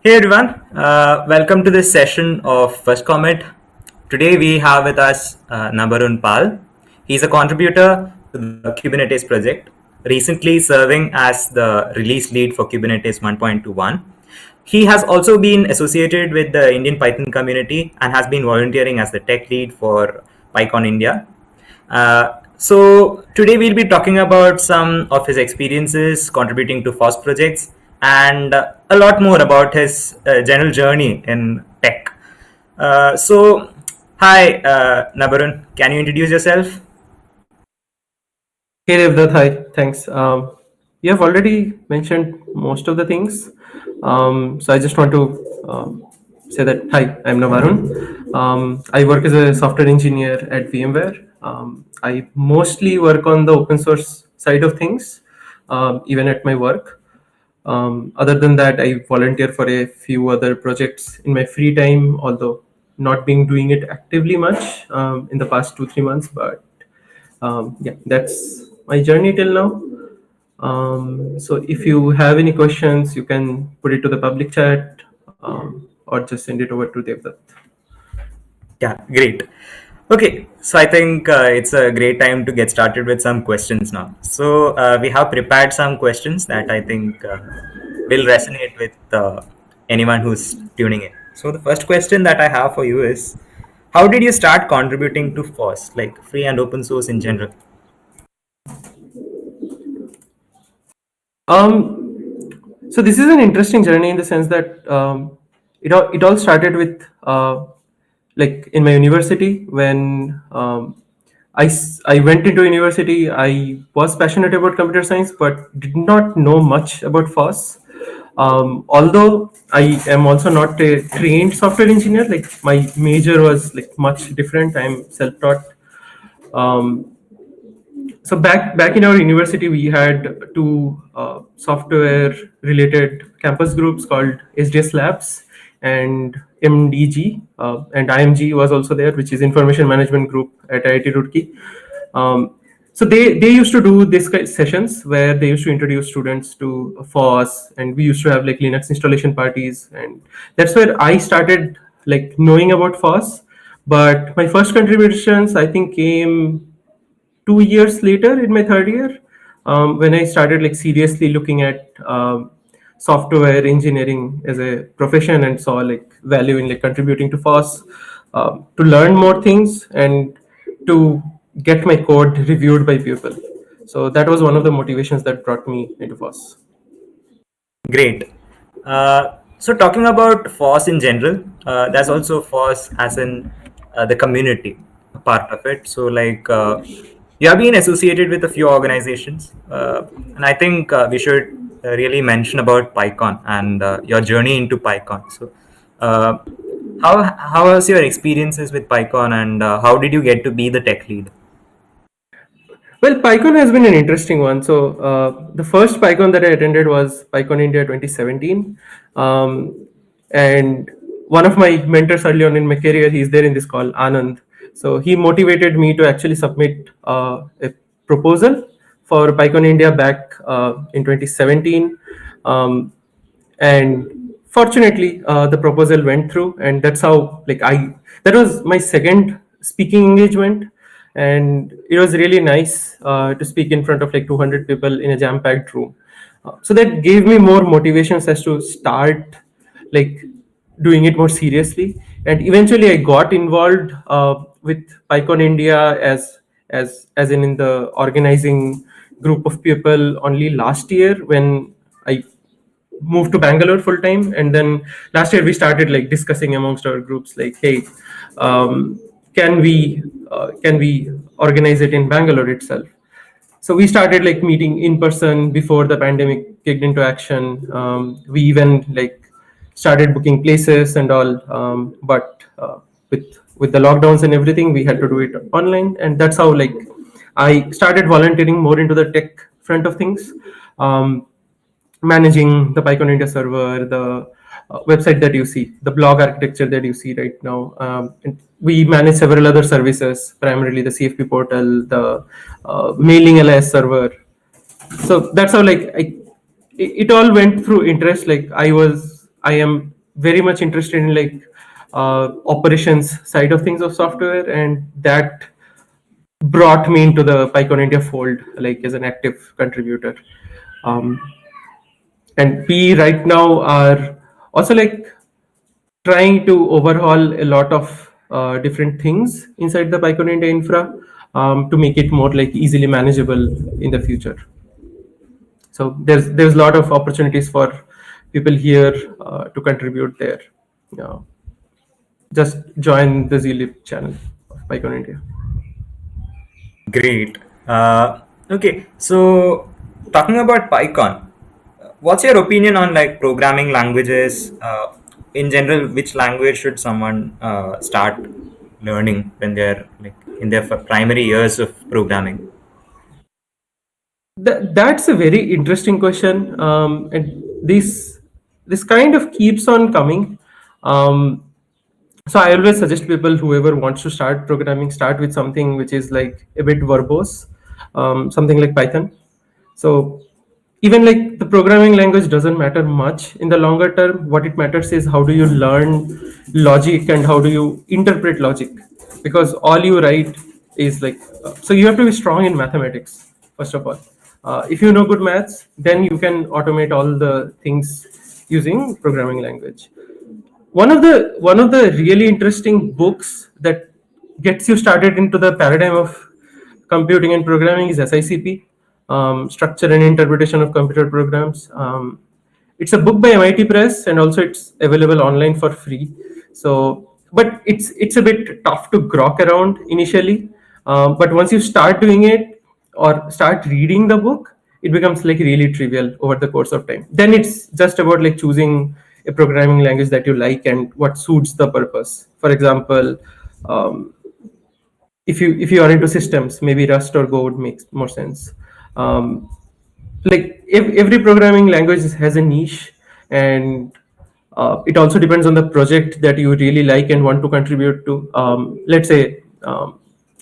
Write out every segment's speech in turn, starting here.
Hey everyone, welcome to this session of First Comment. Today we have with us Nabarun Pal. He's a contributor to the Kubernetes project, recently serving as the release lead for Kubernetes 1.21. He has also been associated with the Indian Python community and has been volunteering as the tech lead for PyCon India. So today we'll be talking about some of his experiences contributing to FOSS projects and a lot more about his general journey in tech. Hi, Nabarun, can you introduce yourself? Hey Devdutt, hi, thanks. You have already mentioned most of the things. So I just want to say that, hi, I'm Nabarun. I work as a software engineer at VMware. I mostly work on the open source side of things, even at my work. Other than that, I volunteer for a few other projects in my free time, although not being doing it actively much in the past 2-3 months. But yeah, that's my journey till now. So if you have any questions, you can put it to the public chat or just send it over to Devdutt. Yeah, great. Okay, so I think it's a great time to get started with some questions now. So we have prepared some questions that I think will resonate with anyone who's tuning in. So the first question that I have for you is, how did you start contributing to FOSS, like free and open source in general? So this is an interesting journey in the sense that it all started with like in my university when I went into university. I was passionate about computer science, but did not know much about FOSS. Although I am also not a trained software engineer, like my major was like much different. I'm self-taught. Um, so back in our university, we had two software related campus groups called SDS Labs and MDG, and IMG was also there, which is Information Management Group at IIT Roorkee. So they used to do this kind of sessions where they used to introduce students to FOSS, and we used to have like Linux installation parties, and that's where I started like knowing about FOSS. But my first contributions, I think, came 2 years later in my third year, when I started like seriously looking at software engineering as a profession and saw like value in like contributing to FOSS, to learn more things and to get my code reviewed by people. So that was one of the motivations that brought me into FOSS. Great. So talking about FOSS in general, there's also FOSS as in the community part of it. So you have been associated with a few organizations, and I think we should really mention about PyCon and your journey into PyCon. So uh, how was your experiences with PyCon, and how did you get to be the tech lead? Well, PyCon has been an interesting one. So the first PyCon that I attended was PyCon India 2017, and one of my mentors early on in my career, he's there in this call, Anand. So he motivated me to actually submit a proposal for PyCon India back in 2017, and fortunately, the proposal went through, and that's how like I that was my second speaking engagement, and it was really nice to speak in front of like 200 people in a jam-packed room. So that gave me more motivations as to start like doing it more seriously. And eventually, I got involved with PyCon India as in the organizing group of people only last year when I moved to Bangalore full time, and then last year we started like discussing amongst our groups like, hey, um, can we organize it in Bangalore itself? So we started like meeting in person before the pandemic kicked into action. We even like started booking places and all, but with the lockdowns and everything, we had to do it online, and that's how like I started volunteering more into the tech front of things. Um, Managing the PyCon India server, the website that you see, the blog architecture that you see right now. And we manage several other services, primarily the CFP portal, the mailing LIS server. So that's how like it all went through interest. Like I am very much interested in like operations side of things of software, and that brought me into the PyCon India fold, like as an active contributor. Um, and we right now are also like trying to overhaul a lot of different things inside the PyCon India infra, to make it more like easily manageable in the future. So there's a lot of opportunities for people here to contribute there. Uh, just join the Zlib channel of PyCon India. Great. Okay, so talking about PyCon, what's your opinion on like programming languages? In general, which language should someone start learning when they're like in their primary years of programming? That's a very interesting question, and this kind of keeps on coming. Um, so I always suggest people, whoever wants to start programming, start with something which is like a bit verbose, something like Python. So even like the programming language doesn't matter much in the longer term. What it matters is how do you learn logic and how do you interpret logic, because all you write is like so you have to be strong in mathematics first of all. If you know good maths, then you can automate all the things using programming language. One of the really interesting books that gets you started into the paradigm of computing and programming is SICP, Structure and Interpretation of Computer Programs. It's a book by MIT Press, and also it's available online for free. So, but it's a bit tough to grok around initially. But once you start doing it or start reading the book, it becomes like really trivial over the course of time. Then it's just about like choosing a programming language that you like and what suits the purpose. For example, um, if you are into systems, maybe Rust or Go would make more sense. Um, like if every programming language has a niche, and it also depends on the project that you really like and want to contribute to. Let's say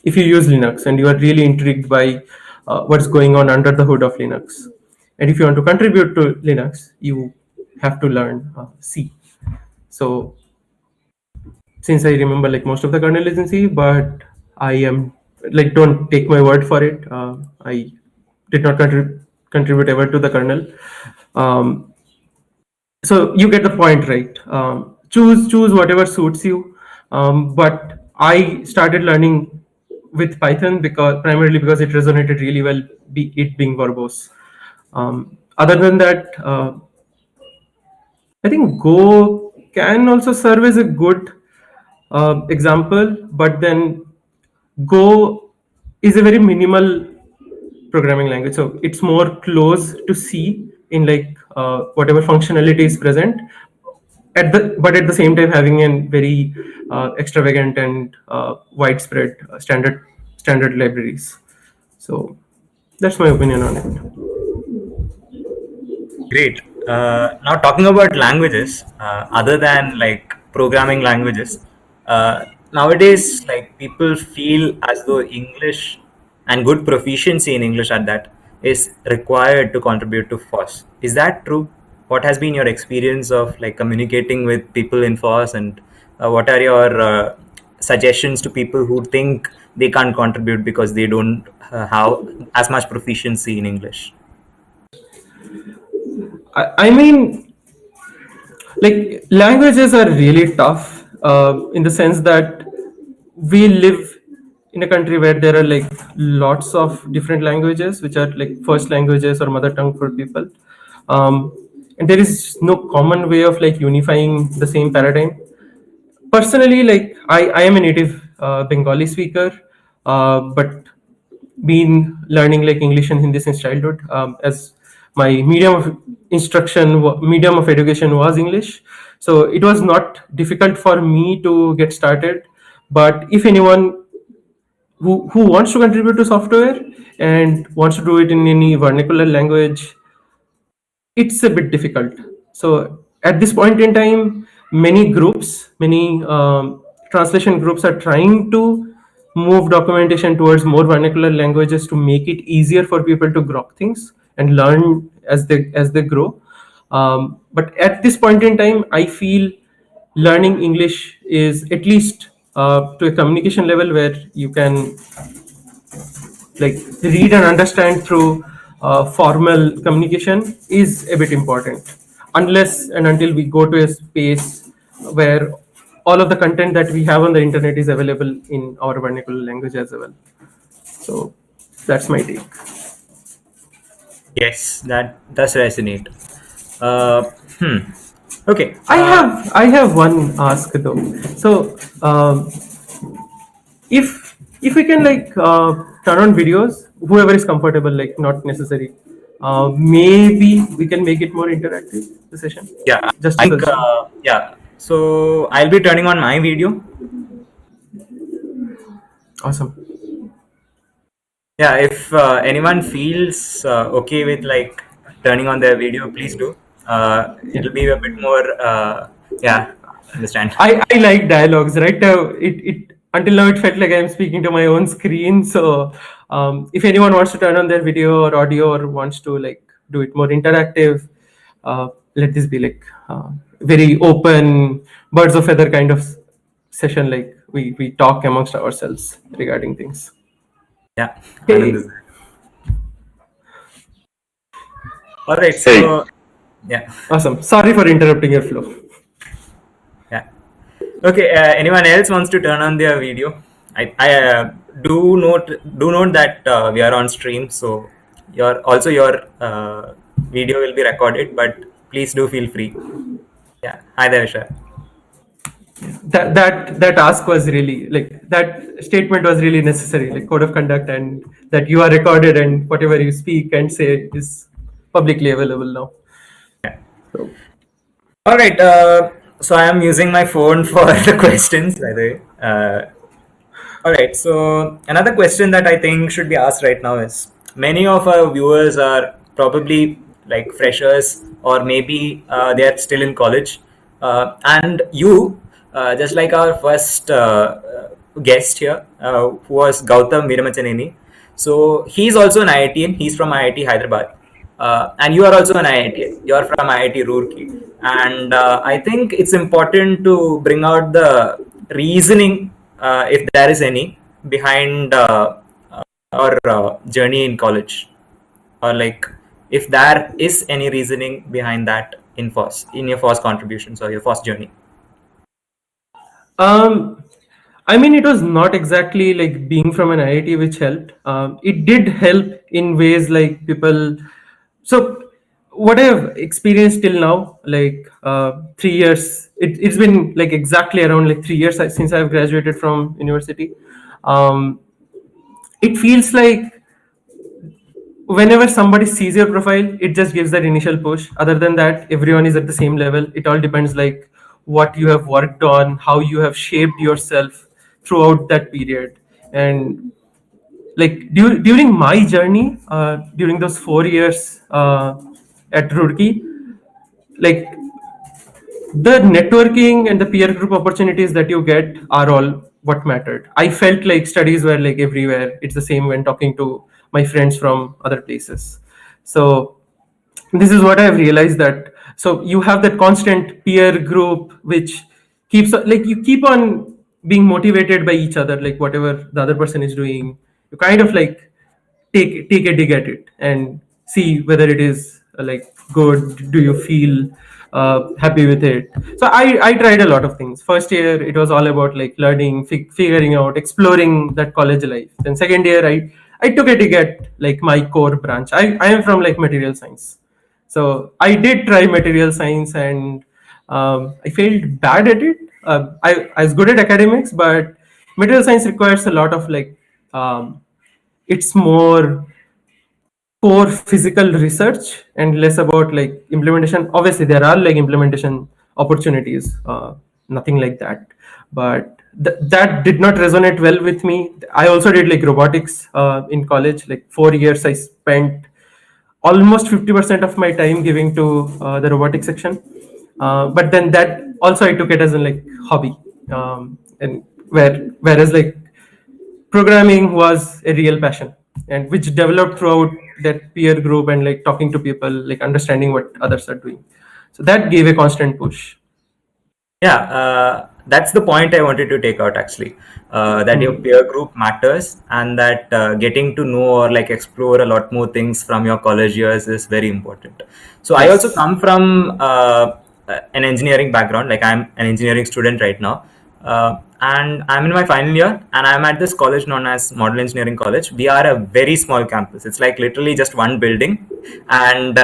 if you use Linux and you are really intrigued by what's going on under the hood of Linux, and if you want to contribute to Linux, you have to learn C. So since I remember like most of the kernel is in C, but I am like, don't take my word for it. I did not contribute ever to the kernel. Um, so you get the point, right? Choose whatever suits you. But I started learning with Python because primarily because it resonated really well, it being verbose. Other than that, I think Go can also serve as a good example, but then Go is a very minimal programming language, so it's more close to C in like whatever functionality is present. But at the same time having a very extravagant and widespread standard libraries. So that's my opinion on it. Great. Now talking about languages, other than like programming languages, nowadays like people feel as though English and good proficiency in English at that is required to contribute to FOSS. Is that true? What has been your experience of like communicating with people in FOSS, and what are your suggestions to people who think they can't contribute because they don't have as much proficiency in English? I mean, like languages are really tough in the sense that we live in a country where there are like lots of different languages which are like first languages or mother tongue for people, and there is no common way of like unifying the same paradigm. Personally, like I am a native Bengali speaker, but been learning like English and Hindi since childhood, as my medium of education was English. So it was not difficult for me to get started. But if anyone who wants to contribute to software and wants to do it in any vernacular language, it's a bit difficult. So at this point in time, many translation groups are trying to move documentation towards more vernacular languages to make it easier for people to grok things and learn as they grow. But at this point in time, I feel learning English is at least to a communication level where you can like read and understand through formal communication is a bit important, unless and until we go to a space where all of the content that we have on the internet is available in our vernacular language as well. So that's my take. Yes, that does resonate. Uh, hmm. Okay. I have one ask though. So if we can like turn on videos, whoever is comfortable, like not necessary, maybe we can make it more interactive, the session. Yeah, Just a I think, suggestion. yeah. So I'll be turning on my video. Awesome. Yeah, if anyone feels okay with like turning on their video, please do. Yeah. It'll be a bit more, yeah, understand. I like dialogues, right? It until now it felt like I'm speaking to my own screen. So if anyone wants to turn on their video or audio or wants to like do it more interactive, let this be like very open, birds of feather kind of session. Like we talk amongst ourselves regarding things. Yeah, Anand is Hey, there. All right, Hey, so yeah, awesome. Sorry for interrupting your flow. yeah. Okay, anyone else wants to turn on their video? I do note that we are on stream, so your video will be recorded, but please do feel free. Yeah, hi there, Vishal. That ask was really like that statement was really necessary, like code of conduct, and that you are recorded and whatever you speak and say is publicly available now. So All right, so I am using my phone for the questions, by the way. All right, so another question that I think should be asked right now is many of our viewers are probably like freshers or maybe they are still in college. And you, just like our first guest here, who was Gautam Veeramachaneni. So he's also an IITian, he's from IIT Hyderabad. And you are also an IIT. You are from IIT Roorkee, and I think it's important to bring out the reasoning, if there is any, behind our journey in college, or like if there is any reasoning behind that in FOSS, in your FOSS contributions or your FOSS journey. um I mean, it was not exactly like being from an IIT which helped. It did help in ways like people. So, what I've experienced till now, like 3 years, it's been like exactly around like 3 years since I've graduated from university. Um, it feels like whenever somebody sees your profile, it just gives that initial push. Other than that, everyone is at the same level. It all depends like what you have worked on, how you have shaped yourself throughout that period. And like during my journey, during those 4 years at Roorkee, like the networking and the peer group opportunities that you get are all what mattered. I felt like studies were like everywhere. It's the same when talking to my friends from other places. So this is what I've realized, that so you have that constant peer group which keeps like you keep on being motivated by each other, like whatever the other person is doing, you kind of like take a dig at it and see whether it is like good. Do you feel happy with it? So I tried a lot of things. First year it was all about like learning, figuring out, exploring that college life. Then second year I took a dig at like my core branch. I am from like material science, so I did try material science, and I failed bad at it. I was good at academics, but material science requires a lot of like it's more core physical research and less about like implementation. Obviously, there are like implementation opportunities, nothing like that, but that did not resonate well with me. I also did like robotics in college. Like 4 years, I spent almost 50% of my time giving to the robotics section. But then that also I took it as a like hobby, and whereas like programming was a real passion, and which developed throughout that peer group and like talking to people, like understanding what others are doing. So that gave a constant push. Yeah, that's the point I wanted to take out actually. That your peer group matters, and that getting to know or like explore a lot more things from your college years is very important. So I also Yes. come from an engineering background. Like I'm an engineering student right now, and I'm in my final year, and I'm at this college known as Model Engineering College. We are a very small campus. It's like literally just one building, and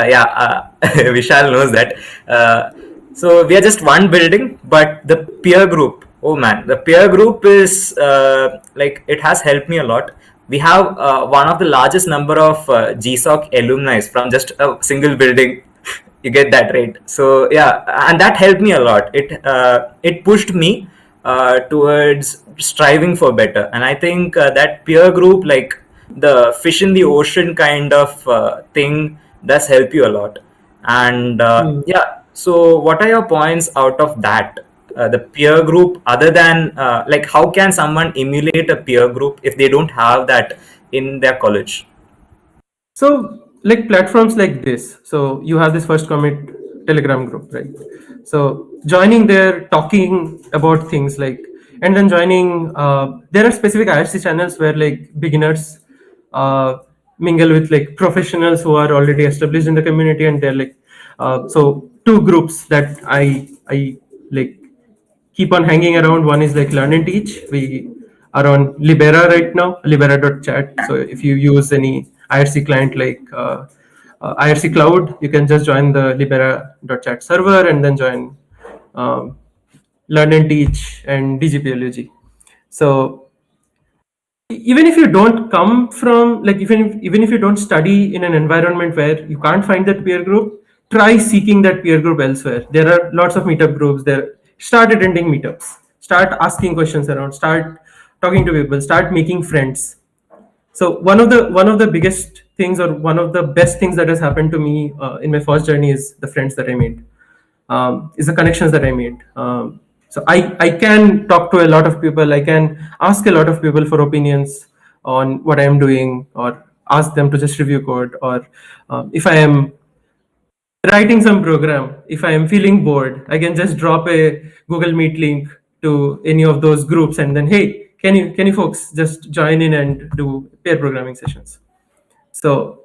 Vishal knows that. So we are just one building, but the peer group, oh man, the peer group is like it has helped me a lot. We have one of the largest number of GSOC alumni from just a single building. You get that right. So yeah, and that helped me a lot. It pushed me towards striving for better, and I think that peer group, like the fish in the ocean kind of thing, does help you a lot. And yeah, so what are your points out of that? The peer group, other than like, how can someone emulate a peer group if they don't have that in their college? So, like platforms like this, so you have this first commit Telegram group, right? So joining there, talking about things like, and then joining. There are specific IRC channels where like beginners uh, mingle with like professionals who are already established in the community, and they're like, so two groups that I like keep on hanging around. One is like Learn and Teach. We are on Libera right now, libera.chat. So if you use any IRC client like IRC Cloud, you can just join the libera.chat server and then join um, Learn and Teach and DGPLUG. So even if you don't come from like even if you don't study in an environment where you can't find that peer group, try seeking that peer group elsewhere. There are lots of meetup groups there. Start attending meetups, start asking questions around, start talking to people, start making friends. So one of the biggest things, or one of the best things that has happened to me in my first journey, is the friends that I made, is the connections that I made. So I can talk to a lot of people. I can ask a lot of people for opinions on what I am doing, or ask them to just review code, or if I am writing some program, if I am feeling bored, I can just drop a Google Meet link to any of those groups, and then, hey, can you folks just join in and do pair programming sessions? So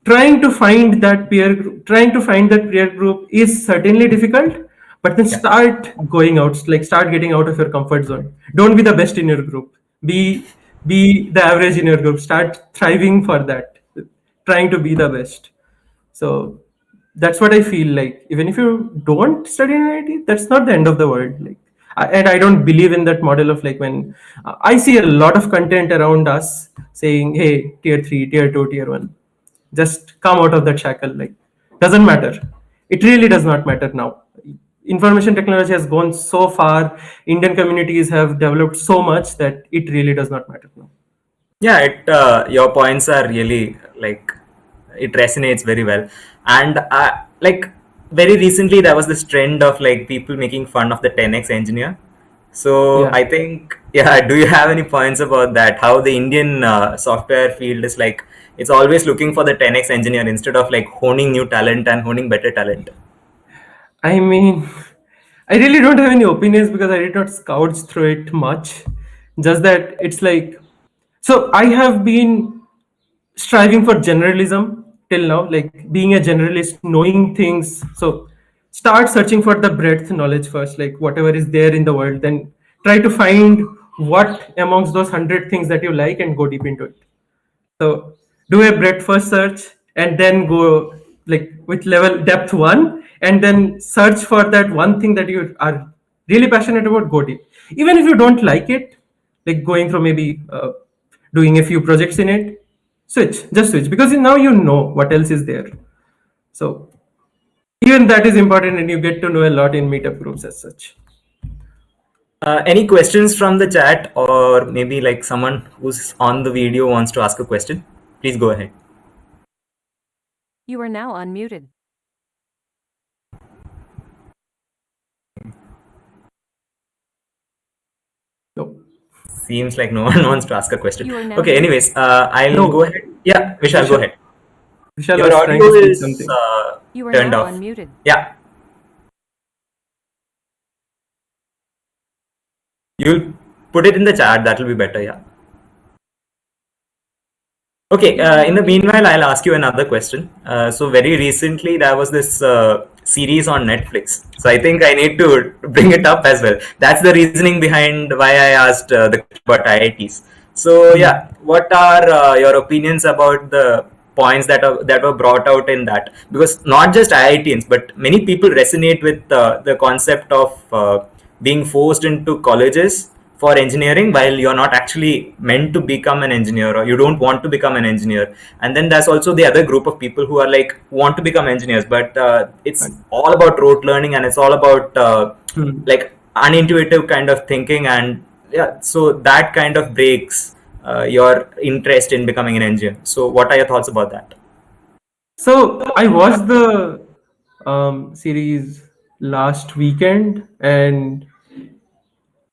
trying to find that peer group is certainly difficult, but then Yeah. start going out, like start getting out of your comfort zone. Don't be the best in your group. Be the average in your group. Start thriving for that, trying to be the best. So that's what I feel like. Even if you don't study in IIT, that's not the end of the world. Like, and I don't believe in that model of like when I see a lot of content around us saying, "Hey, tier three, tier two, tier one, just come out of that shackle." Like, doesn't matter. It really does not matter now. Information technology has gone so far. Indian communities have developed so much that it really does not matter now. Yeah, your points are really like it resonates very well. And like very recently there was this trend of like people making fun of the 10x engineer. So Yeah. I think, yeah, do you have any points about that? How the Indian software field is like, it's always looking for the 10x engineer instead of like honing new talent and honing better talent. I mean, I really don't have any opinions because I did not scout through it much. Just that it's like, so I have been striving for generalism till now, like being a generalist, knowing things. So start searching for the breadth knowledge first, like whatever is there in the world, then try to find what amongst those 100 things that you like and go deep into it. So do a breadth first search, and then go like with level depth one, and then search for that one thing that you are really passionate about. Go deep, even if you don't like it, like going through maybe doing a few projects in it. Just switch, because now you know what else is there. So even that is important, and you get to know a lot in meetup groups as such. Any questions from the chat, or maybe like someone who's on the video wants to ask a question? Please go ahead. You are now unmuted. No. Seems like no one wants to ask a question. You are now Okay, anyways, I'll No. go ahead. Yeah, Vishal, go ahead. Vishal Your was trying to audio say is something. You are turned now off. unmuted. Yeah. You'll put it in the chat. That will be better. Yeah. Okay, in the meanwhile, I'll ask you another question. So very recently, there was this series on Netflix. So I think I need to bring it up as well. That's the reasoning behind why I asked the question about IITs. So yeah, what are your opinions about the points that were brought out in that? Because not just IITs, but many people resonate with the concept of being forced into colleges for engineering while you're not actually meant to become an engineer, or you don't want to become an engineer. And then there's also the other group of people who are like want to become engineers, but it's all about rote learning, and it's all about like unintuitive kind of thinking. And yeah, so that kind of breaks your interest in becoming an engineer. So what are your thoughts about that? So I watched the series last weekend, and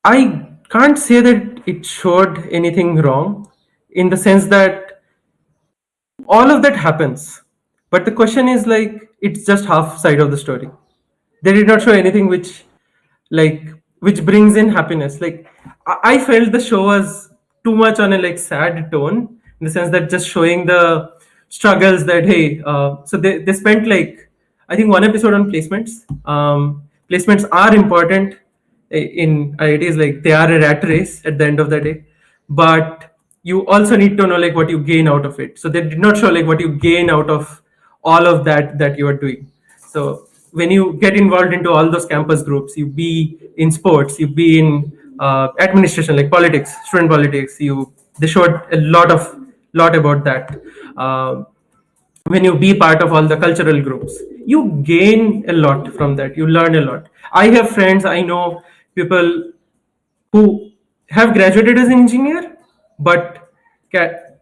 I can't say that it showed anything wrong, in the sense that all of that happens. But the question is, like, it's just half side of the story. They did not show anything like which brings in happiness. Like, I felt the show was too much on a like sad tone, in the sense that just showing the struggles that, hey, so they spent like, I think, one episode on placements. Placements are important in IITs, like they are a rat race at the end of the day, but you also need to know like what you gain out of it. So they did not show like what you gain out of all of that you are doing. So when you get involved into all those campus groups, you be in sports, you be in administration, like politics, student politics, you they showed a lot about that. When you be part of all the cultural groups, you gain a lot from that, you learn a lot. I have friends, I know people who have graduated as an engineer, but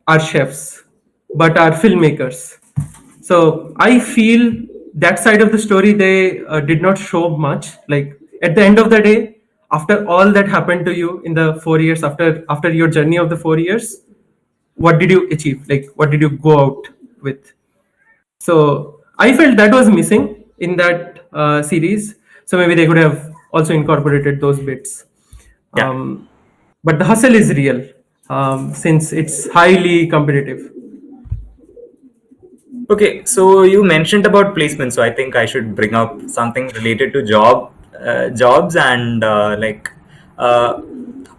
are chefs, but are filmmakers. So I feel that side of the story they did not show much. Like, at the end of the day, after all that happened to you in the 4 years, after your journey of the 4 years, what did you achieve? Like, what did you go out with? So I felt that was missing in that series. So maybe they could have also incorporated those bits. Yeah. But the hustle is real, since it's highly competitive. Okay, so you mentioned about placement, so I think I should bring up something related to jobs and uh,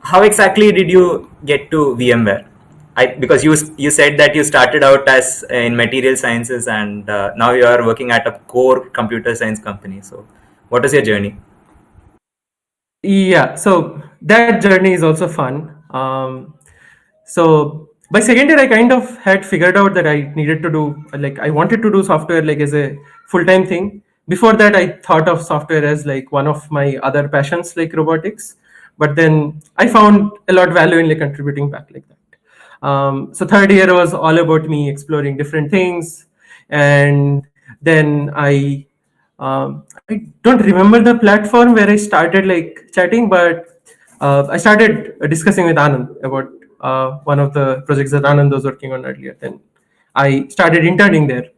how exactly did you get to VMware? Because you said that you started out as in material sciences, and now you are working at a core computer science company. So what is your journey? Yeah, so that journey is also fun. So by second year, I kind of had figured out that I needed to do, like, I wanted to do software like as a full-time thing. Before that, I thought of software as like one of my other passions, like robotics. But then I found a lot of value in like contributing back like that. So third year was all about me exploring different things, and then I don't remember the platform where I started like chatting, but I started discussing with Anand about one of the projects that Anand was working on earlier. Then I started interning there,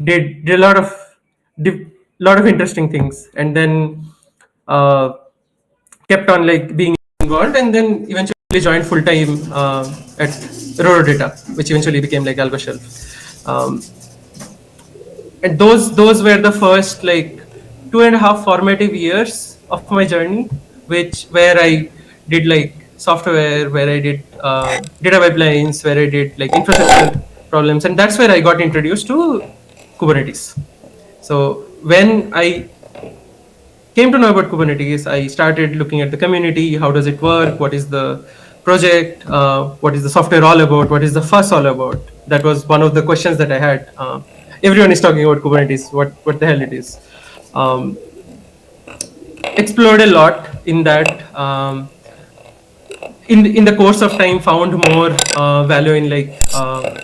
did did lot of interesting things, and then uh, kept on like being involved, and then eventually joined full time at Data, which eventually became like Algo Shelf. And those were the first like 2.5 formative years of my journey, which where I did like software, where I did data pipelines, where I did like infrastructure problems, and that's where I got introduced to Kubernetes. So when I came to know about Kubernetes, I started looking at the community. How does it work? What is the project? What is the software all about? What is the FOSS all about? That was one of the questions that I had. Everyone is talking about Kubernetes. What the hell it is? Um, Explored a lot in that. In the course of time, found more value in like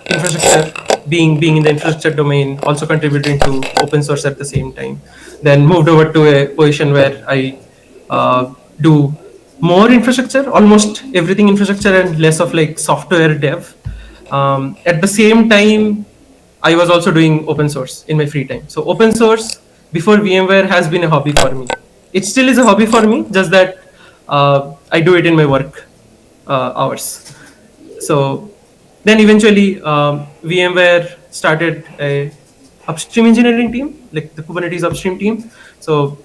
infrastructure, being in the infrastructure domain, also contributing to open source at the same time. Then moved over to a position where I do more infrastructure, almost everything infrastructure, and less of like software dev. At the same time, I was also doing open source in my free time. So open source before VMware has been a hobby for me. It still is a hobby for me, just that I do it in my work hours. So then eventually VMware started a upstream engineering team, like the Kubernetes upstream team. So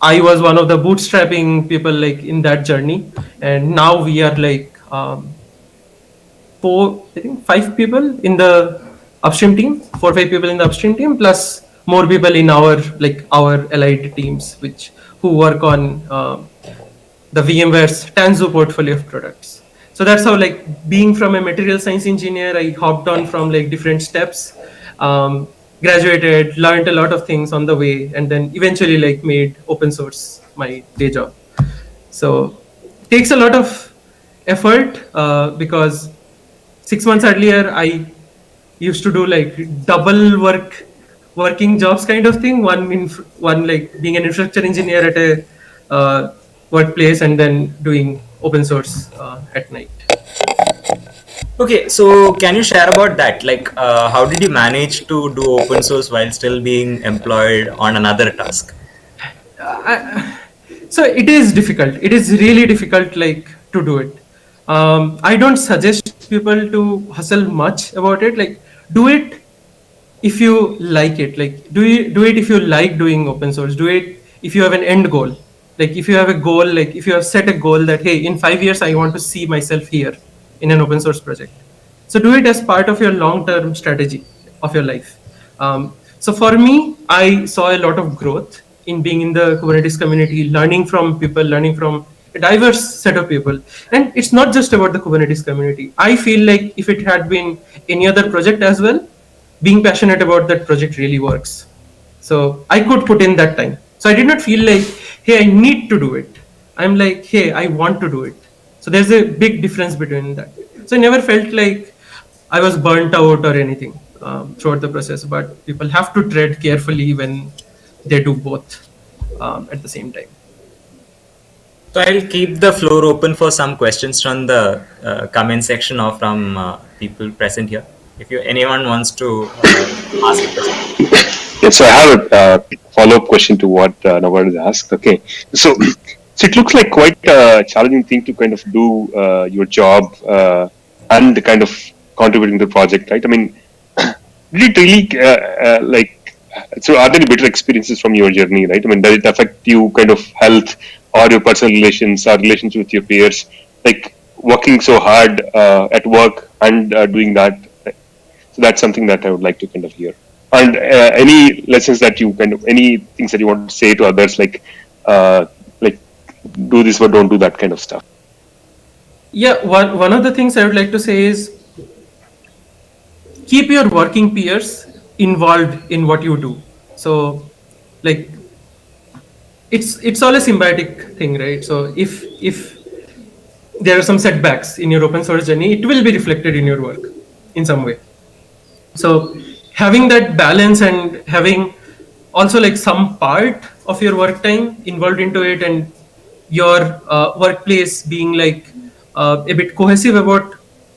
I was one of the bootstrapping people like in that journey, and now we are like I think 5 people in the upstream team, 4 or 5 people in the upstream team, plus more people in our allied teams, which who work on the VMware's Tanzu portfolio of products. So that's how, like, being from a material science engineer, I hopped on from like different steps, graduated, learned a lot of things on the way, and then eventually like made open source my day job. So it takes a lot of effort because 6 months earlier I used to do like double working jobs kind of thing. One like being an infrastructure engineer at a workplace, and then doing open source at night. Okay, so can you share about that? Like, how did you manage to do open source while still being employed on another task? So it is difficult. It is really difficult, like, to do it. I don't suggest people to hustle much about it. Like, do it if you like it. Like, do it if you like doing open source. Do it if you have an end goal. Like, if you have a goal, like if you have set a goal that, hey, in 5 years I want to see myself here in an open source project. So do it as part of your long-term strategy of your life. So for me, I saw a lot of growth in being in the Kubernetes community, learning from people, learning from a diverse set of people. And it's not just about the Kubernetes community. I feel like if it had been any other project as well, being passionate about that project really works. So I could put in that time. So I did not feel like, hey, I need to do it. I'm like, hey, I want to do it. So there's a big difference between that. So I never felt like I was burnt out or anything throughout the process. But people have to tread carefully when they do both at the same time. So I'll keep the floor open for some questions from the comment section or from people present here. If anyone wants to ask a question. Yeah, so I have a follow-up question to what Nabarun asked. Okay, so so it looks like quite a challenging thing to kind of do your job and kind of contributing to the project, right? I mean, did it really like? So, are there any better experiences from your journey, right? I mean, does it affect you kind of health or your personal relations or relations with your peers, like working so hard at work and doing that? So that's something that I would like to kind of hear. And any lessons that you kind of, any things that you want to say to others, like do this or don't do that kind of stuff. Yeah, one of the things I would like to say is keep your working peers involved in what you do. So, like, it's all a symbiotic thing, right? So if there are some setbacks in your open source journey, it will be reflected in your work in some way. So having that balance and having also like some part of your work time involved into it, and your workplace being like a bit cohesive about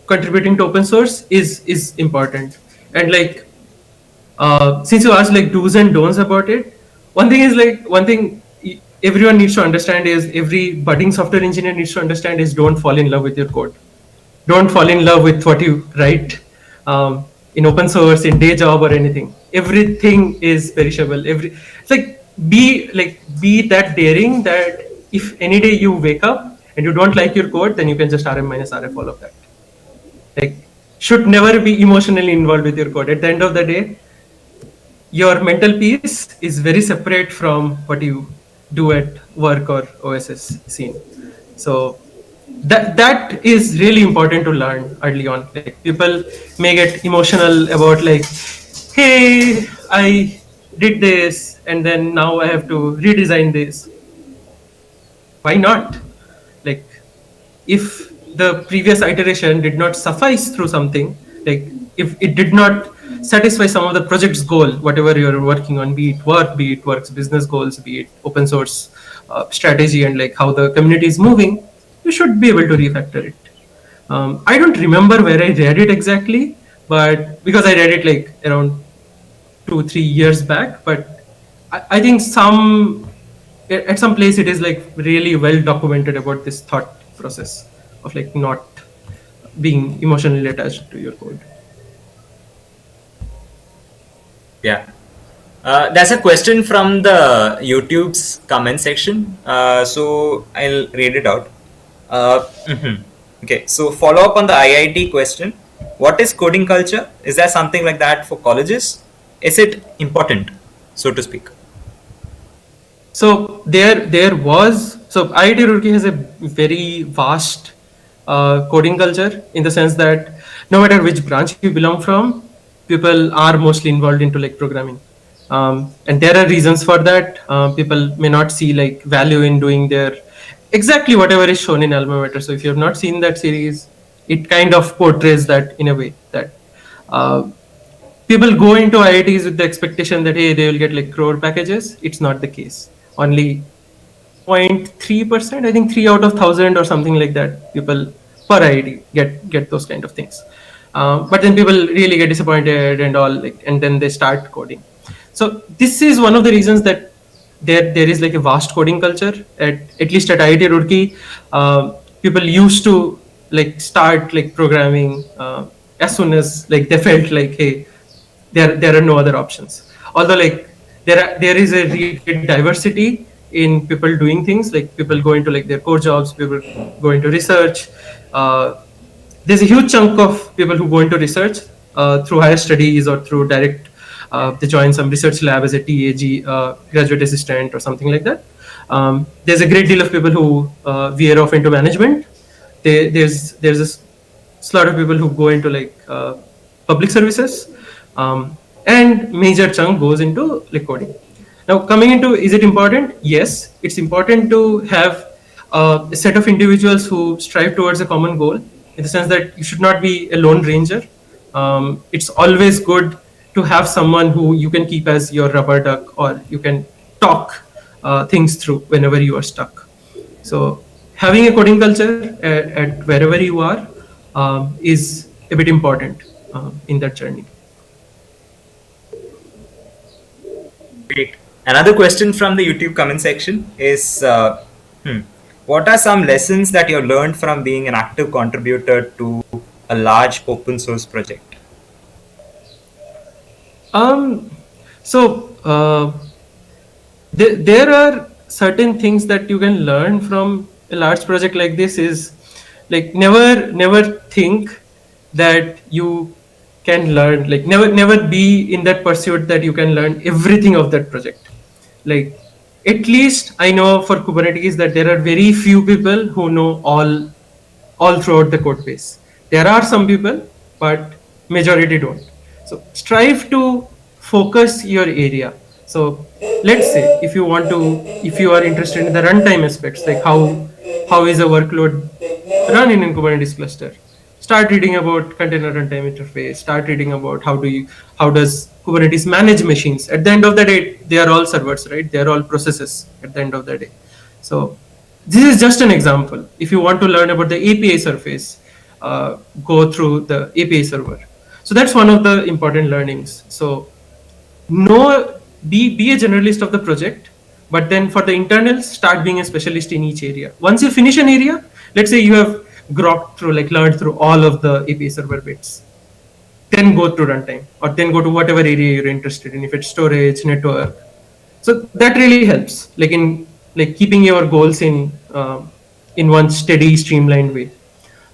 contributing to open source is important. And like since you asked like do's and don'ts about it, one thing everyone needs to understand is, every budding software engineer needs to understand is, don't fall in love with your code. Don't fall in love with what you write in open source, in day job, or anything. Everything is perishable. Be that daring that if any day you wake up and you don't like your code, then you can just rm minus rf all of that. Like, should never be emotionally involved with your code. At the end of the day, your mental peace is very separate from what you do at work or OSS scene. So that is really important to learn early on. Like, people may get emotional about like, hey, I did this and then now I have to redesign this. Why not? Like, if the previous iteration did not suffice through something, like if it did not satisfy some of the project's goal, whatever you're working on, be it works business goals, be it open source strategy, and like how the community is moving, you should be able to refactor it. I don't remember where I read it exactly, but because I read it like around 2-3 years back, but I think at some place it is like really well documented about this thought process of like not being emotionally attached to your code. Yeah. There's a question from the YouTube's comment section. So I'll read it out. Okay. So follow up on the IIT question. What is coding culture? Is there something like that for colleges? Is it important, so to speak? So there was, so IIT Roorkee has a very vast coding culture, in the sense that no matter which branch you belong from, people are mostly involved into like programming. And there are reasons for that. People may not see like value in doing their exactly whatever is shown in Alma Mater. So if you have not seen that series, it kind of portrays that in a way that people go into IITs with the expectation that hey, they will get like crore packages. It's not the case. Only 0.3%, I think 3 out of 1,000 or something like that, people per IIT get those kind of things. But then people really get disappointed and all, like, and then they start coding. So this is one of the reasons that there is like a vast coding culture at least at IIT Roorkee. People used to like start like programming as soon as like they felt like hey, there are no other options. Although like there is a really great diversity in people doing things, like people go into like their core jobs, people go into research. There's a huge chunk of people who go into research through higher studies or through direct. They join some research lab as a TAG, graduate assistant or something like that. There's a great deal of people who veer off into management. There's a lot of people who go into like public services, and major chunk goes into like coding. Now coming into, is it important? Yes, it's important to have a set of individuals who strive towards a common goal, in the sense that you should not be a lone ranger. It's always good to have someone who you can keep as your rubber duck, or you can talk things through whenever you are stuck. So having a coding culture at wherever you are is a bit important in that journey. Great. Another question from the YouTube comment section is what are some lessons that you've learned from being an active contributor to a large open source project? There are certain things that you can learn from a large project like this. Is like never think that you can learn, like never be in that pursuit that you can learn everything of that project. Like at least I know for Kubernetes that there are very few people who know all throughout the code base. There are some people, but majority don't. So strive to focus your area. So let's say if you are interested in the runtime aspects, like how is a workload run in a Kubernetes cluster, start reading about container runtime interface, start reading about how does Kubernetes manage machines. At the end of the day, they are all servers, right? They are all processes at the end of the day. So this is just an example. If you want to learn about the API surface, go through the API server. So that's one of the important learnings. So be a generalist of the project, but then for the internals, start being a specialist in each area. Once you finish an area, let's say you have learned through all of the API server bits, then go to runtime, or then go to whatever area you're interested in, if it's storage, network. So that really helps, like in keeping your goals in one steady, streamlined way.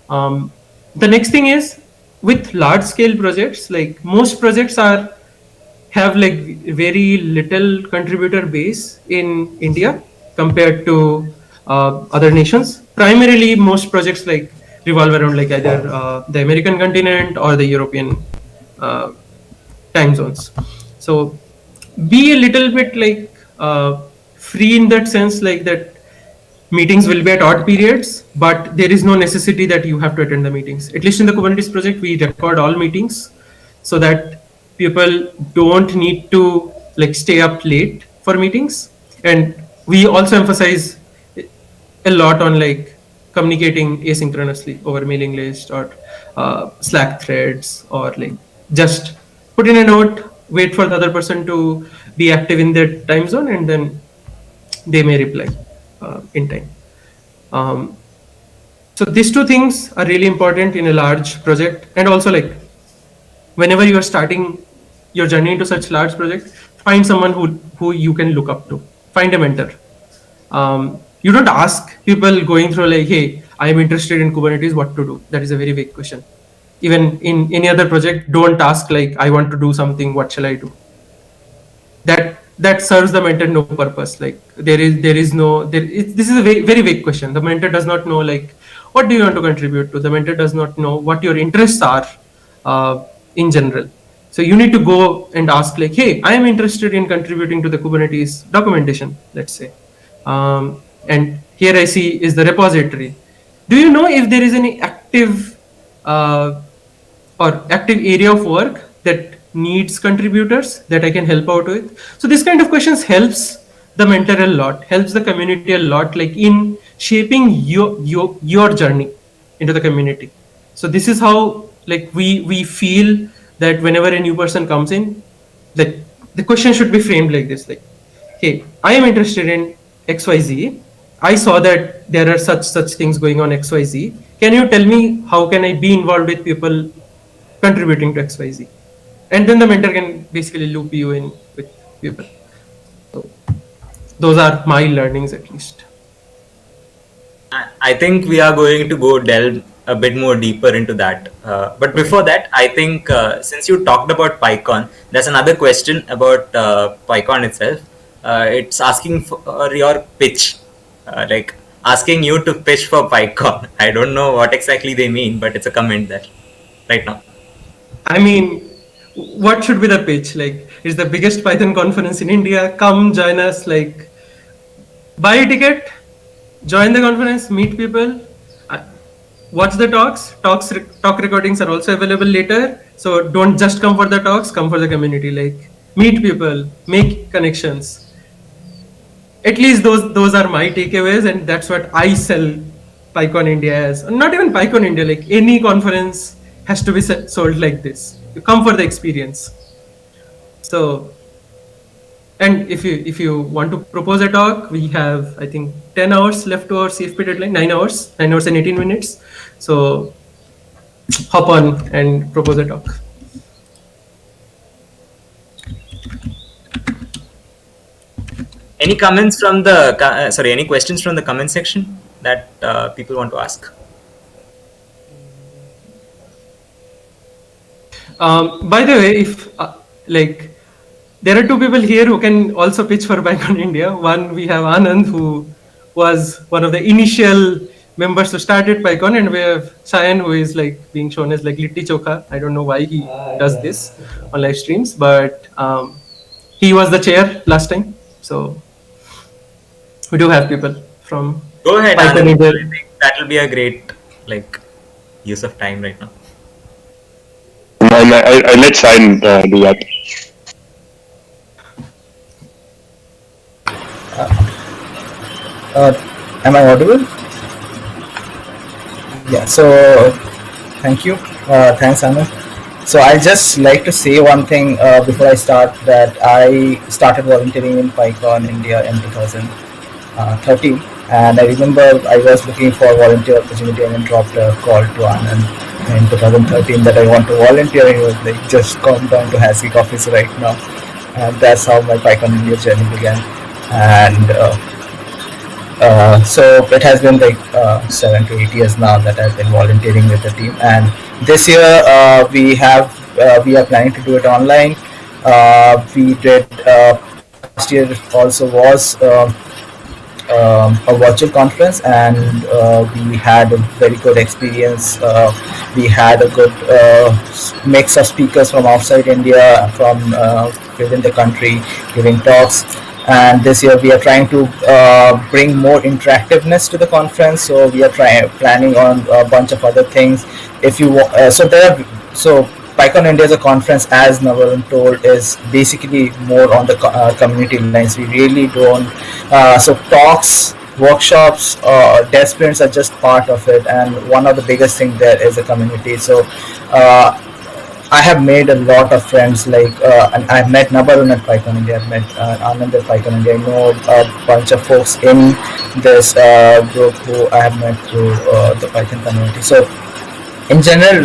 The next thing is, with large scale projects, like most projects have like very little contributor base in India compared to other nations. Primarily, most projects like revolve around like either the American continent or the European time zones. So be a little bit like free in that sense, like that meetings will be at odd periods, but there is no necessity that you have to attend the meetings. At least in the Kubernetes project, we record all meetings so that people don't need to like stay up late for meetings. And we also emphasize a lot on like communicating asynchronously over mailing list or Slack threads, or like just put in a note, wait for the other person to be active in their time zone, and then they may reply in time. So these two things are really important in a large project, and also like whenever you are starting your journey into such large project, find someone who you can look up to. Find a mentor. You don't ask people going through like, hey, I am interested in Kubernetes, what to do? That is a very vague question. Even in any other project, don't ask like, I want to do something, what shall I do? That serves the mentor no purpose. Like this is a very vague question. The mentor does not know like what do you want to contribute to. The mentor does not know what your interests are in general. So you need to go and ask like, hey, I am interested in contributing to the Kubernetes documentation, let's say, and here I see is the repository. Do you know if there is any active active area of work that needs contributors that I can help out with? So this kind of questions helps the mentor a lot, helps the community a lot, like in shaping your journey into the community. So this is how like we feel that whenever a new person comes in, that the question should be framed like this, like, hey, I am interested in XYZ. I saw that there are such things going on XYZ. Can you tell me how can I be involved with people contributing to XYZ? And then the mentor can basically loop you in with people. So those are my learnings, at least. I think we are going to go delve a bit more deeper into that. But before that, I think since you talked about PyCon, there's another question about PyCon itself. It's asking for your pitch, like asking you to pitch for PyCon. I don't know what exactly they mean, but it's a comment there right now. I mean, what should be the pitch? Like, it's the biggest Python conference in India. Come join us. Like, buy a ticket, join the conference, meet people, watch the talks. Talk recordings are also available later. So don't just come for the talks, come for the community. Like, meet people, make connections. At least those are my takeaways, and that's what I sell PyCon India as. Not even PyCon India, like any conference has to be sold like this. You come for the experience. So, and if you want to propose a talk, we have, I think, 10 hours left to our CFP deadline, 9 hours and 18 minutes. So hop on and propose a talk. Any comments from the, any questions from the comment section that people want to ask? By the way, if like there are two people here who can also pitch for PyCon India. One, we have Anand, who was one of the initial members who started PyCon, and we have Sayan, who is like being shown as like Litti Chokha. I don't know why he does this on live streams, but he was the chair last time. So we do have people from Go ahead, PyCon Anand. India. I think that will be a great like use of time right now. I let Sayan do that. Am I audible? Yeah, so thank you. Thanks, Anand. So I just like to say one thing before I start, that I started volunteering in PyCon India in 2013, and I remember I was looking for a volunteer opportunity and then dropped a call to Anand in 2013 that I want to volunteer. He was like, just come down to Hasik office right now, and that's how my PyCon India journey began. And so it has been like 7 to 8 years now that I've been volunteering with the team, and this year we are planning to do it online. We did last year also was a virtual conference, and we had a very good experience. We had a good mix of speakers from outside India, from within the country, giving talks. And this year we are trying to bring more interactiveness to the conference. So we are planning on a bunch of other things. If you so PyCon India is a conference, as Nabarun told, is basically more on the community lines. We really don't. So talks, workshops, dev sprints are just part of it, and one of the biggest things there is the community. So I have made a lot of friends. And I've met Nabarun at PyCon India. I've met Anand at PyCon India. I know a bunch of folks in this group who I have met through the Python community. So in general,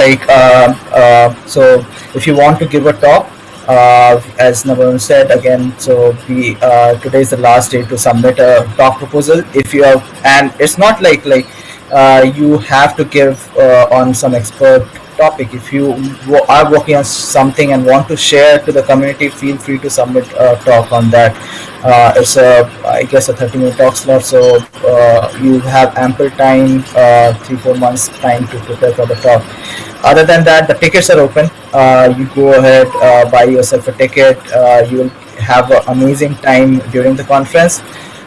so if you want to give a talk, as Navarun said again, so we today is the last day to submit a talk proposal. If you have, and it's not you have to give on some expert topic. If you are working on something and want to share to the community, feel free to submit a talk on that. It's I guess a 30-minute talk slot, so you have ample time, 3-4 months time to prepare for the talk. Other than that, the tickets are open. You go ahead, buy yourself a ticket. You will have an amazing time during the conference.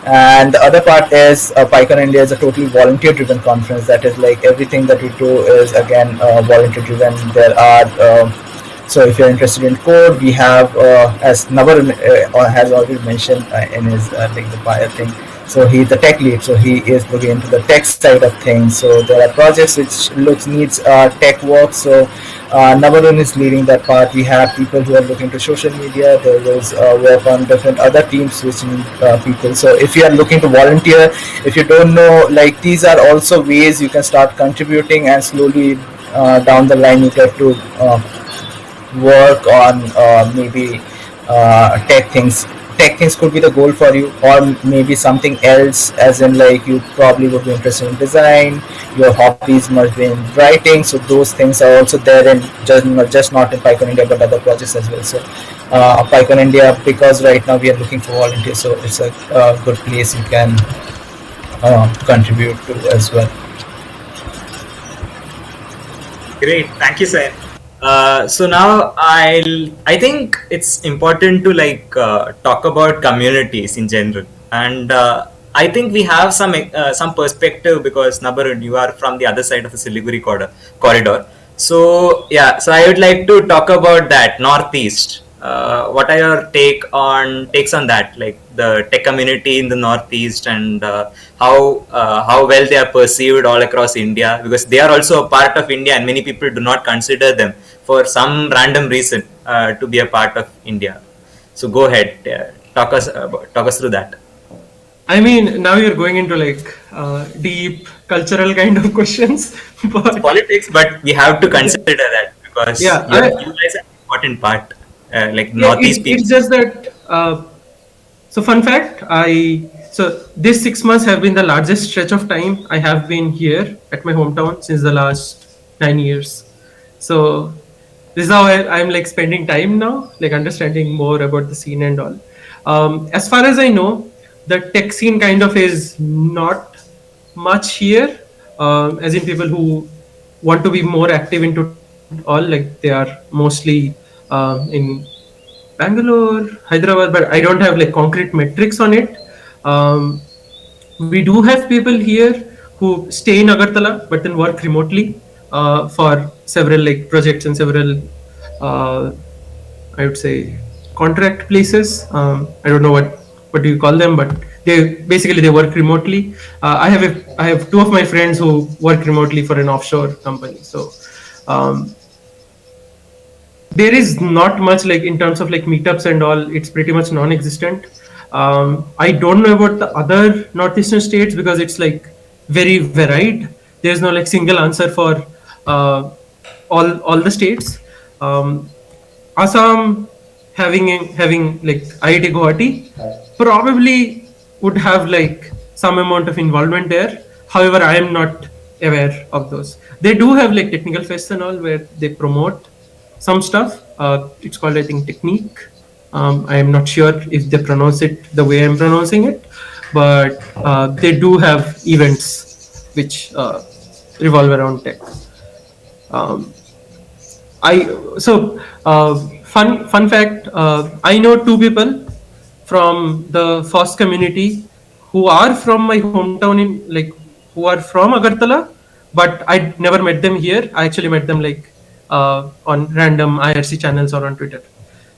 And the other part is PyCon India is a totally volunteer-driven conference. That is like everything that we do is again volunteer-driven. There are so if you're interested in code, we have as Nabarun has already mentioned in his the bio thing. So he's the tech lead. So he is looking into the tech side of things. So there are projects which needs tech work. So Nabarun is leading that part. We have people who are looking to social media. There is work on different other teams which need people. So if you are looking to volunteer, if you don't know, these are also ways you can start contributing, and slowly down the line you get to work on maybe tech things. Tech things could be the goal for you, or maybe something else, as in you probably would be interested in design. Your hobbies must be in writing, so those things are also there in just not in PyCon India but other projects as well. So PyCon India, because right now we are looking for volunteers, so it's a good place you can contribute to as well. Great, thank you, sir. So now I think it's important to talk about communities in general, and I think we have some perspective because Nabarun, you are from the other side of the Siliguri corridor. So yeah, so I would like to talk about that Northeast. What are your takes on that, like the tech community in the Northeast, and how well they are perceived all across India, because they are also a part of India and many people do not consider them for some random reason to be a part of India. So go ahead, talk us through that. I mean, now you're going into deep cultural kind of questions. But it's politics, but we have to consider that because you guys are an important part. Northeast people. It's just that. So fun fact, so this 6 months have been the largest stretch of time I have been here at my hometown since the last 9 years. So this is how I'm spending time now, understanding more about the scene and all. As far as I know, the tech scene kind of is not much here, as in people who want to be more active into all, they are mostly in Bangalore, Hyderabad, but I don't have concrete metrics on it. We do have people here who stay in Agartala but then work remotely for several projects and several I would say contract places. I don't know what do you call them, but they work remotely. I have two of my friends who work remotely for an offshore company. So there is not much in terms of meetups and all. It's pretty much non-existent. I don't know about the other northeastern states because it's very varied. There's no single answer for all the states. Assam having IIT Guwahati probably would have some amount of involvement there. However, I am not aware of those. They do have technical fests and all where they promote some stuff. It's called, I think, Technique. I am not sure if they pronounce it the way I'm pronouncing it, but they do have events which revolve around tech. Fun fact, I know two people from the FOSS community who are from my hometown who are from Agartala, but I never met them here. I actually met them on random IRC channels or on Twitter.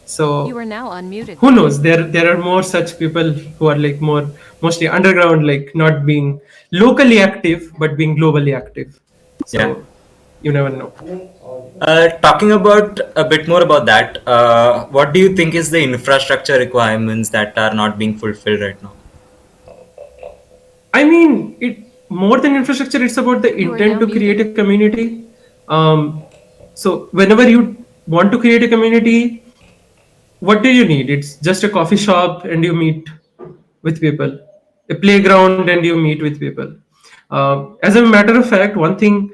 So you are now unmuted. Who knows? There are more such people who are mostly underground, not being locally active but being globally active. So you never know. Talking about a bit more about that, what do you think is the infrastructure requirements that are not being fulfilled right now? I mean, it more than infrastructure, it's about the intent to create a community. So whenever you want to create a community, what do you need? It's just a coffee shop and you meet with people, a playground and you meet with people. As a matter of fact, one thing,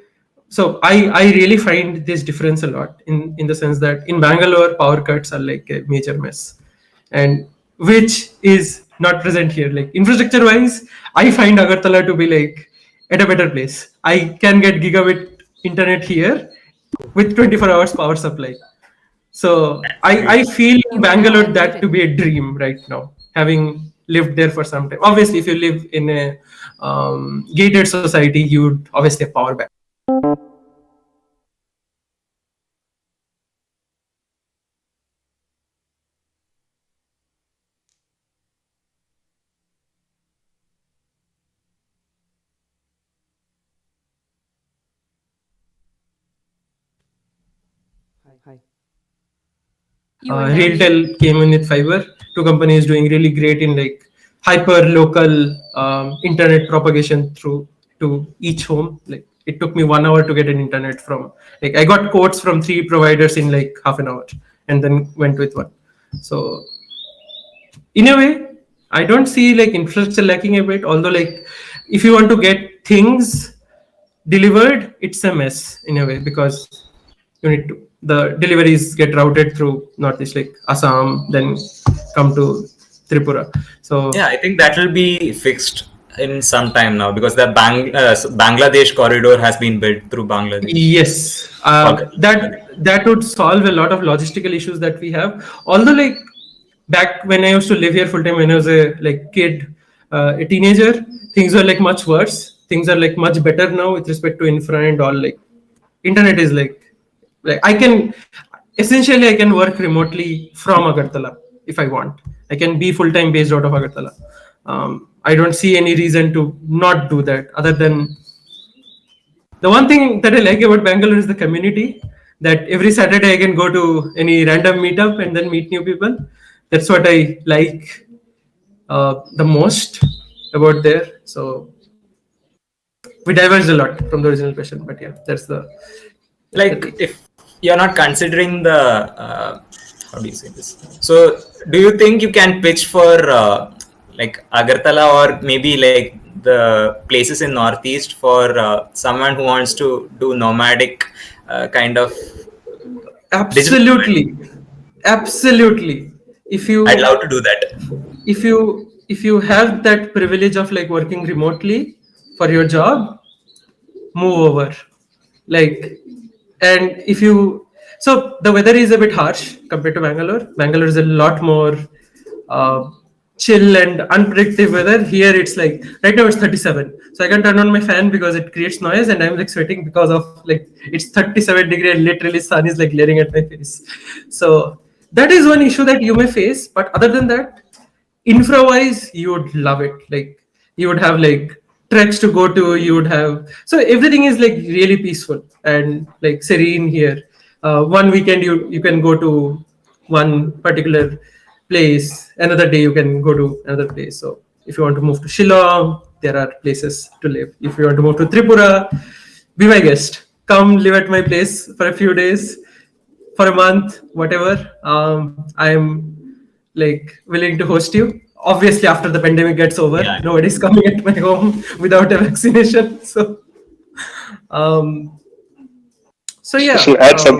so I really find this difference a lot in the sense that in Bangalore, power cuts are like a major mess, and which is not present here. Like infrastructure wise, I find Agartala to be like at a better place. I can get gigabit internet here with 24 hours power supply. So I feel Bangalore that to be a dream right now, having lived there for some time. Obviously, if you live in a gated society, you'd obviously have power back. Realtel came in with fiber. Two companies doing really great in like hyper local internet propagation through to each home. Like it took me 1 hour to get an internet from, like I got quotes from 3 providers in like half an hour and then went with one. So in a way, I don't see like infrastructure lacking a bit. Although like if you want to get things delivered, it's a mess in a way because you need to, the deliveries get routed through Northeast, like Assam, then come to Tripura. So Yeah, I think that will be fixed in some time now because the Bangladesh corridor has been built through Bangladesh. yes, Okay. that would solve a lot of logistical issues that we have. Although like back when I used to live here full time when I was a like kid, a teenager, things were like much worse. Things are like much better now with respect to infra and all. Like internet is like I can essentially I can work remotely from Agartala if I want. I can be full time based out of Agartala. I don't see any reason to not do that other than the one thing that I like about Bangalore is the community. That every Saturday I can go to any random meetup and then meet new people. That's what I like the most about there. So we diverged a lot from the original question, but yeah, that's the Like if you're not considering the how do you say this? So do you think you can pitch for like Agartala or maybe like the places in Northeast for someone who wants to do nomadic kind of absolutely, absolutely. If you I'd love to do that. if you have that privilege of like working remotely for your job, move over. Like, and if you, so the weather is a bit harsh compared to Bangalore is a lot more uh, chill and unpredictable weather. Here it's like right now it's 37, so I can turn on my fan because it creates noise and I'm like sweating because of like it's 37 degree and literally sun is like glaring at my face. So that is one issue that you may face, but other than that, infra wise you would love it. Like you would have like treks to go to, you would have, so everything is like really peaceful and like serene here. One weekend you can go to one particular place, another day you can go to another place. So if you want to move to Shillong, there are places to live. If you want to move to Tripura, be my guest, come live at my place for a few days, for a month, whatever. I'm like willing to host you. Obviously, after the pandemic gets over, Yeah. nobody's coming at my home without a vaccination. So, um, so yeah. Shall I add some?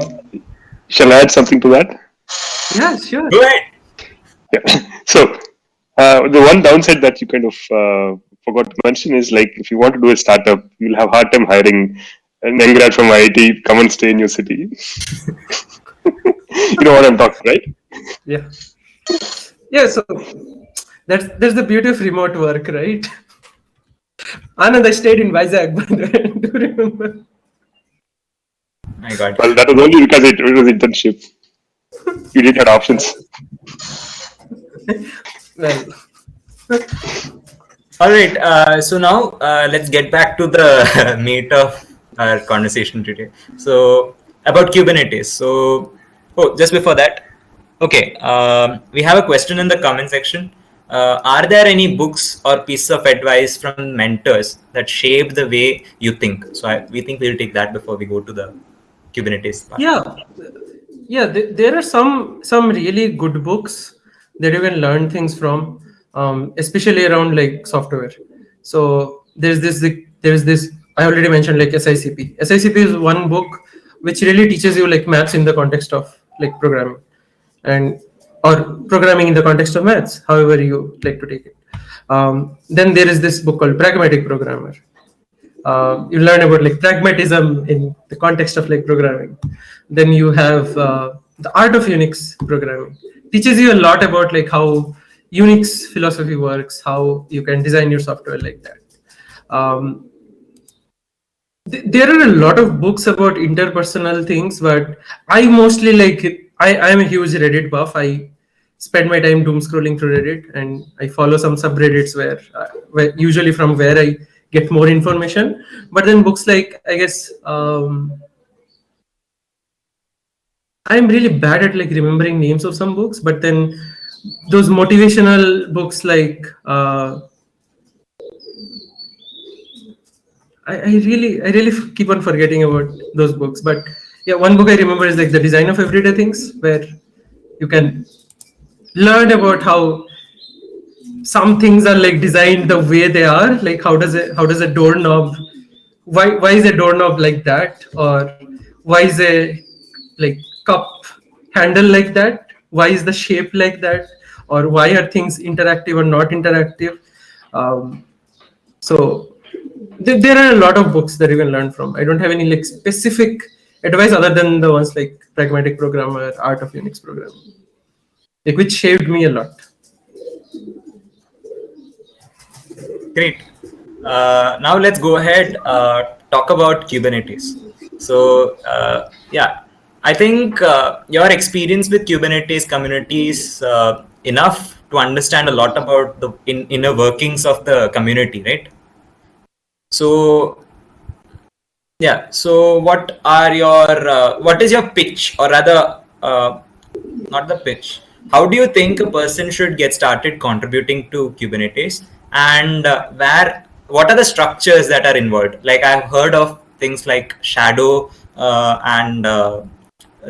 Shall I add something to that? Yeah, sure. Go ahead. Yeah. So the one downside that you kind of forgot to mention is like if you want to do a startup, you'll have hard time hiring an grad from IIT come and stay in your city. You know what I'm talking, right? Yeah. Yeah. So that's the beauty of remote work, right? Anand, I stayed in Vizag, by the way. Do you remember? I got Well, it. that was only because it was internship. You didn't have options. Well, All right. So now let's get back to the meat of our conversation today. So about Kubernetes. So, just before that, okay, we have a question in the comment section. Are there any books or pieces of advice from mentors that shaped the way you think? So we think we'll take that before we go to the Kubernetes part. There are some really good books that you can learn things from, especially around like software. So there's this I already mentioned, like SICP. SICP is one book which really teaches you like maths in the context of like programming, and or programming in the context of maths, however you like to take it. Then there is this book called Pragmatic Programmer. You learn about like pragmatism in the context of like programming. Then you have the Art of Unix Programming. Teaches you a lot about like how Unix philosophy works, how you can design your software like that. There are a lot of books about interpersonal things, but I mostly like I'm a huge Reddit buff. I spend my time doom scrolling through Reddit, and I follow some subreddits where usually from where I get more information. But then books like, I guess, I'm really bad at like remembering names of some books, but then those motivational books like I really keep on forgetting about those books. But yeah, one book I remember is like The Design of Everyday Things, where you can learn about how some things are like designed the way they are. Like how does a doorknob, why is a doorknob like that, or why is a like cup handle like that? Why is the shape like that? Or why are things interactive or not interactive? So there are a lot of books that you can learn from. I don't have any like specific advice other than the ones like Pragmatic Programmer, Art of Unix Programming, like which shaped me a lot. Great. Now let's go ahead talk about Kubernetes. So I think your experience with Kubernetes community is enough to understand a lot about the inner workings of the community, right? So yeah. So what is your pitch, or rather, not the pitch? How do you think a person should get started contributing to Kubernetes, and what are the structures that are involved? Like I've heard of things like Shadow and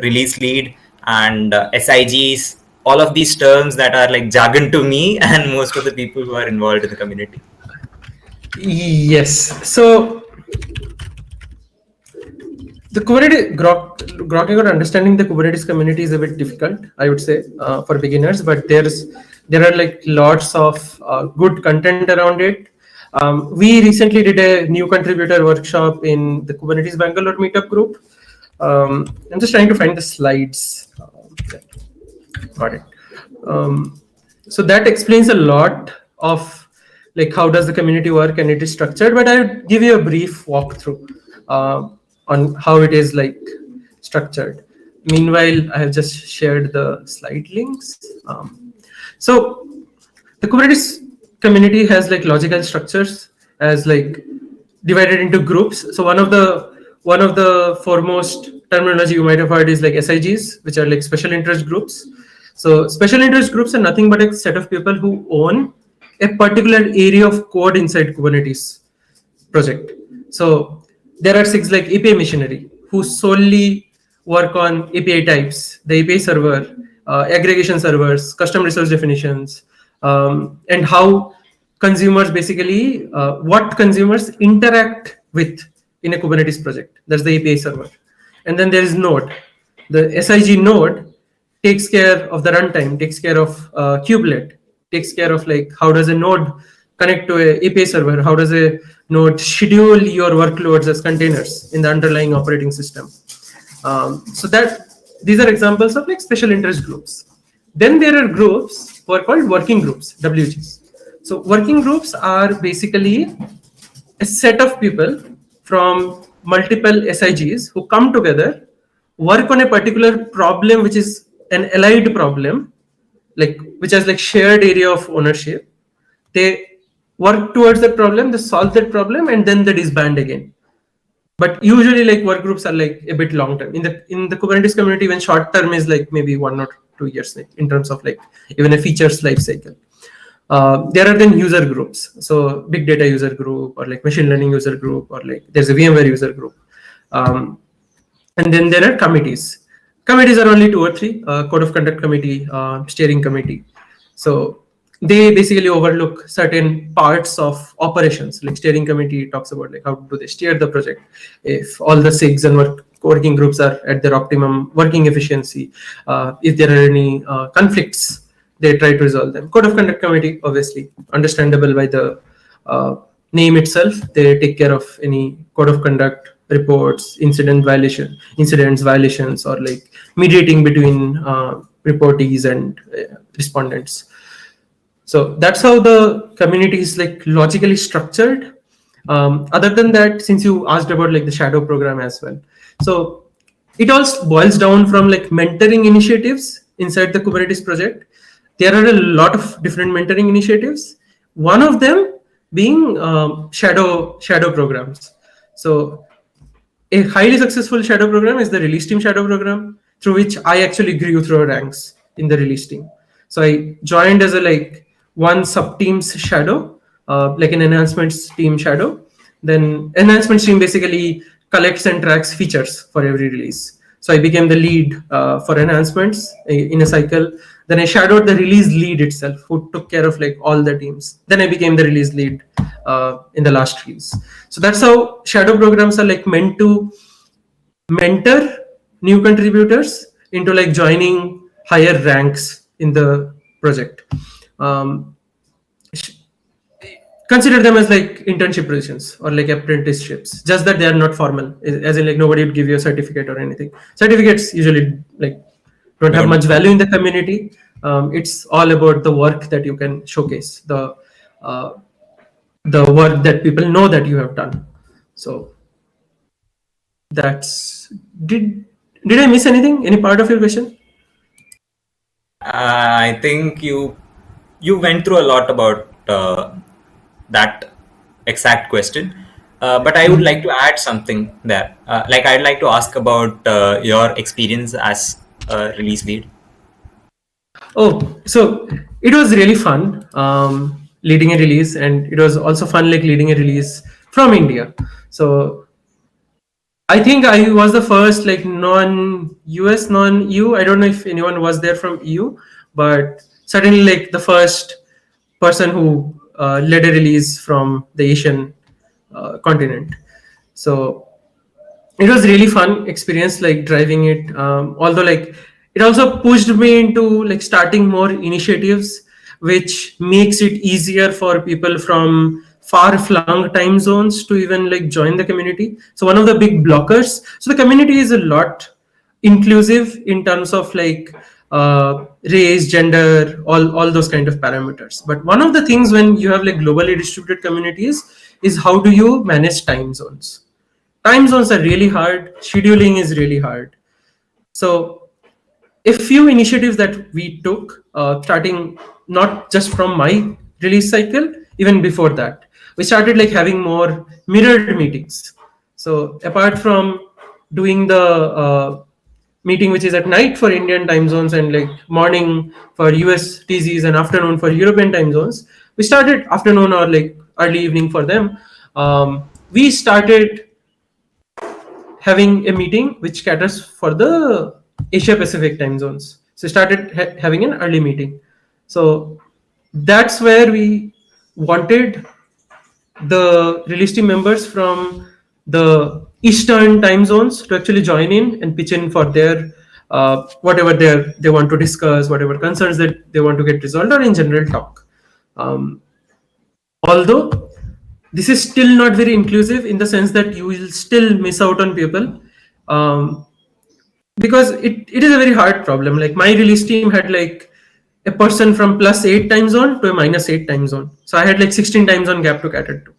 release lead and SIGs. All of these terms that are like jargon to me and most of the people who are involved in the community. Yes. So the Kubernetes grokking or understanding the Kubernetes community is a bit difficult, I would say, for beginners. But there are like lots of good content around it. We recently did a new contributor workshop in the Kubernetes Bangalore meetup group. I'm just trying to find the slides. Got it. So that explains a lot of like how does the community work and it is structured. But I would give you a brief walkthrough on how it is like structured. Meanwhile, I have just shared the slide links. So the Kubernetes community has like logical structures as like divided into groups. So one of the foremost terminology you might have heard is like SIGs, which are like special interest groups. So special interest groups are nothing but a set of people who own a particular area of code inside Kubernetes project. So there are six like API machinery who solely work on API types, the API server, aggregation servers, custom resource definitions, and how consumers basically, what consumers interact with in a Kubernetes project. That's the API server. And then there is Node. The SIG node takes care of the runtime, takes care of kubelet, takes care of like how does a node connect to a API server, how does a node schedule your workloads as containers in the underlying operating system. So that these are examples of like special interest groups. Then there are groups who are called working groups, WGs. So working groups are basically a set of people from multiple SIGs who come together, work on a particular problem which is an allied problem, like which has like shared area of ownership. They work towards that problem, they solve that problem, and then they disband again. but usually like work groups are like a bit long term. In the Kubernetes community, when short term is like maybe 1 or 2 years, like in terms of like even a feature's life cycle. There are then user groups, so big data user group, or like machine learning user group, or like there's a VMware user group. And then there are committees. Committees are only 2 or 3: code of conduct committee, steering committee. So they basically overlook certain parts of operations. Like steering committee talks about like how do they steer the project, if all the SIGs and working groups are at their optimum working efficiency, if there are any conflicts, they try to resolve them. Code of conduct committee, obviously understandable by the name itself, they take care of any code of conduct reports, incidents, violations, or like mediating between reportees and respondents. So that's how the community is like logically structured. Other than that, since you asked about like the shadow program as well, so it all boils down from like mentoring initiatives inside the Kubernetes project. There are a lot of different mentoring initiatives. One of them being shadow programs. So a highly successful shadow program is the release team shadow program, through which I actually grew through ranks in the release team. So I joined as a like one sub team's shadow, like an enhancements team shadow. Then enhancements team basically collects and tracks features for every release. So I became the lead for enhancements in a cycle. Then I shadowed the release lead itself, who took care of like all the teams. Then I became the release lead in the last release. So that's how shadow programs are like meant to mentor new contributors into like joining higher ranks in the project. Consider them as like internship positions or like apprenticeships, just that they are not formal, as in like nobody would give you a certificate or anything. Certificates usually like don't have much value in the community. It's all about the work that you can showcase, the work that people know that you have done. So that's did I miss anything, any part of your question? I think you went through a lot about that exact question, but I would like to add something there. Like I'd like to ask about your experience as a release lead. Oh, so it was really fun leading a release, and it was also fun like leading a release from India. So I think I was the first like non-US, non-EU. I don't know if anyone was there from EU, but certainly like the first person who led a release from the Asian continent. So it was really fun experience like driving it. Although like it also pushed me into like starting more initiatives, which makes it easier for people from far flung time zones to even like join the community. So one of the big blockers, so the community is a lot inclusive in terms of like race, gender, all those kind of parameters. But one of the things when you have like globally distributed communities is how do you manage time zones. Time zones are really hard, scheduling is really hard. So a few initiatives that we took, starting not just from my release cycle, even before that, we started like having more mirrored meetings. So apart from doing the meeting which is at night for Indian time zones and like morning for US TZs and afternoon for European time zones, we started afternoon or like early evening for them. We started having a meeting which caters for the Asia Pacific time zones. So started having an early meeting. So that's where we wanted the release team members from the Eastern time zones to actually join in and pitch in for their whatever they want to discuss, whatever concerns that they want to get resolved, or in general talk. Although this is still not very inclusive in the sense that you will still miss out on people, because it is a very hard problem. Like my release team had like a person from +8 time zone to a -8 time zone, so I had like 16 time zone gap to cater to.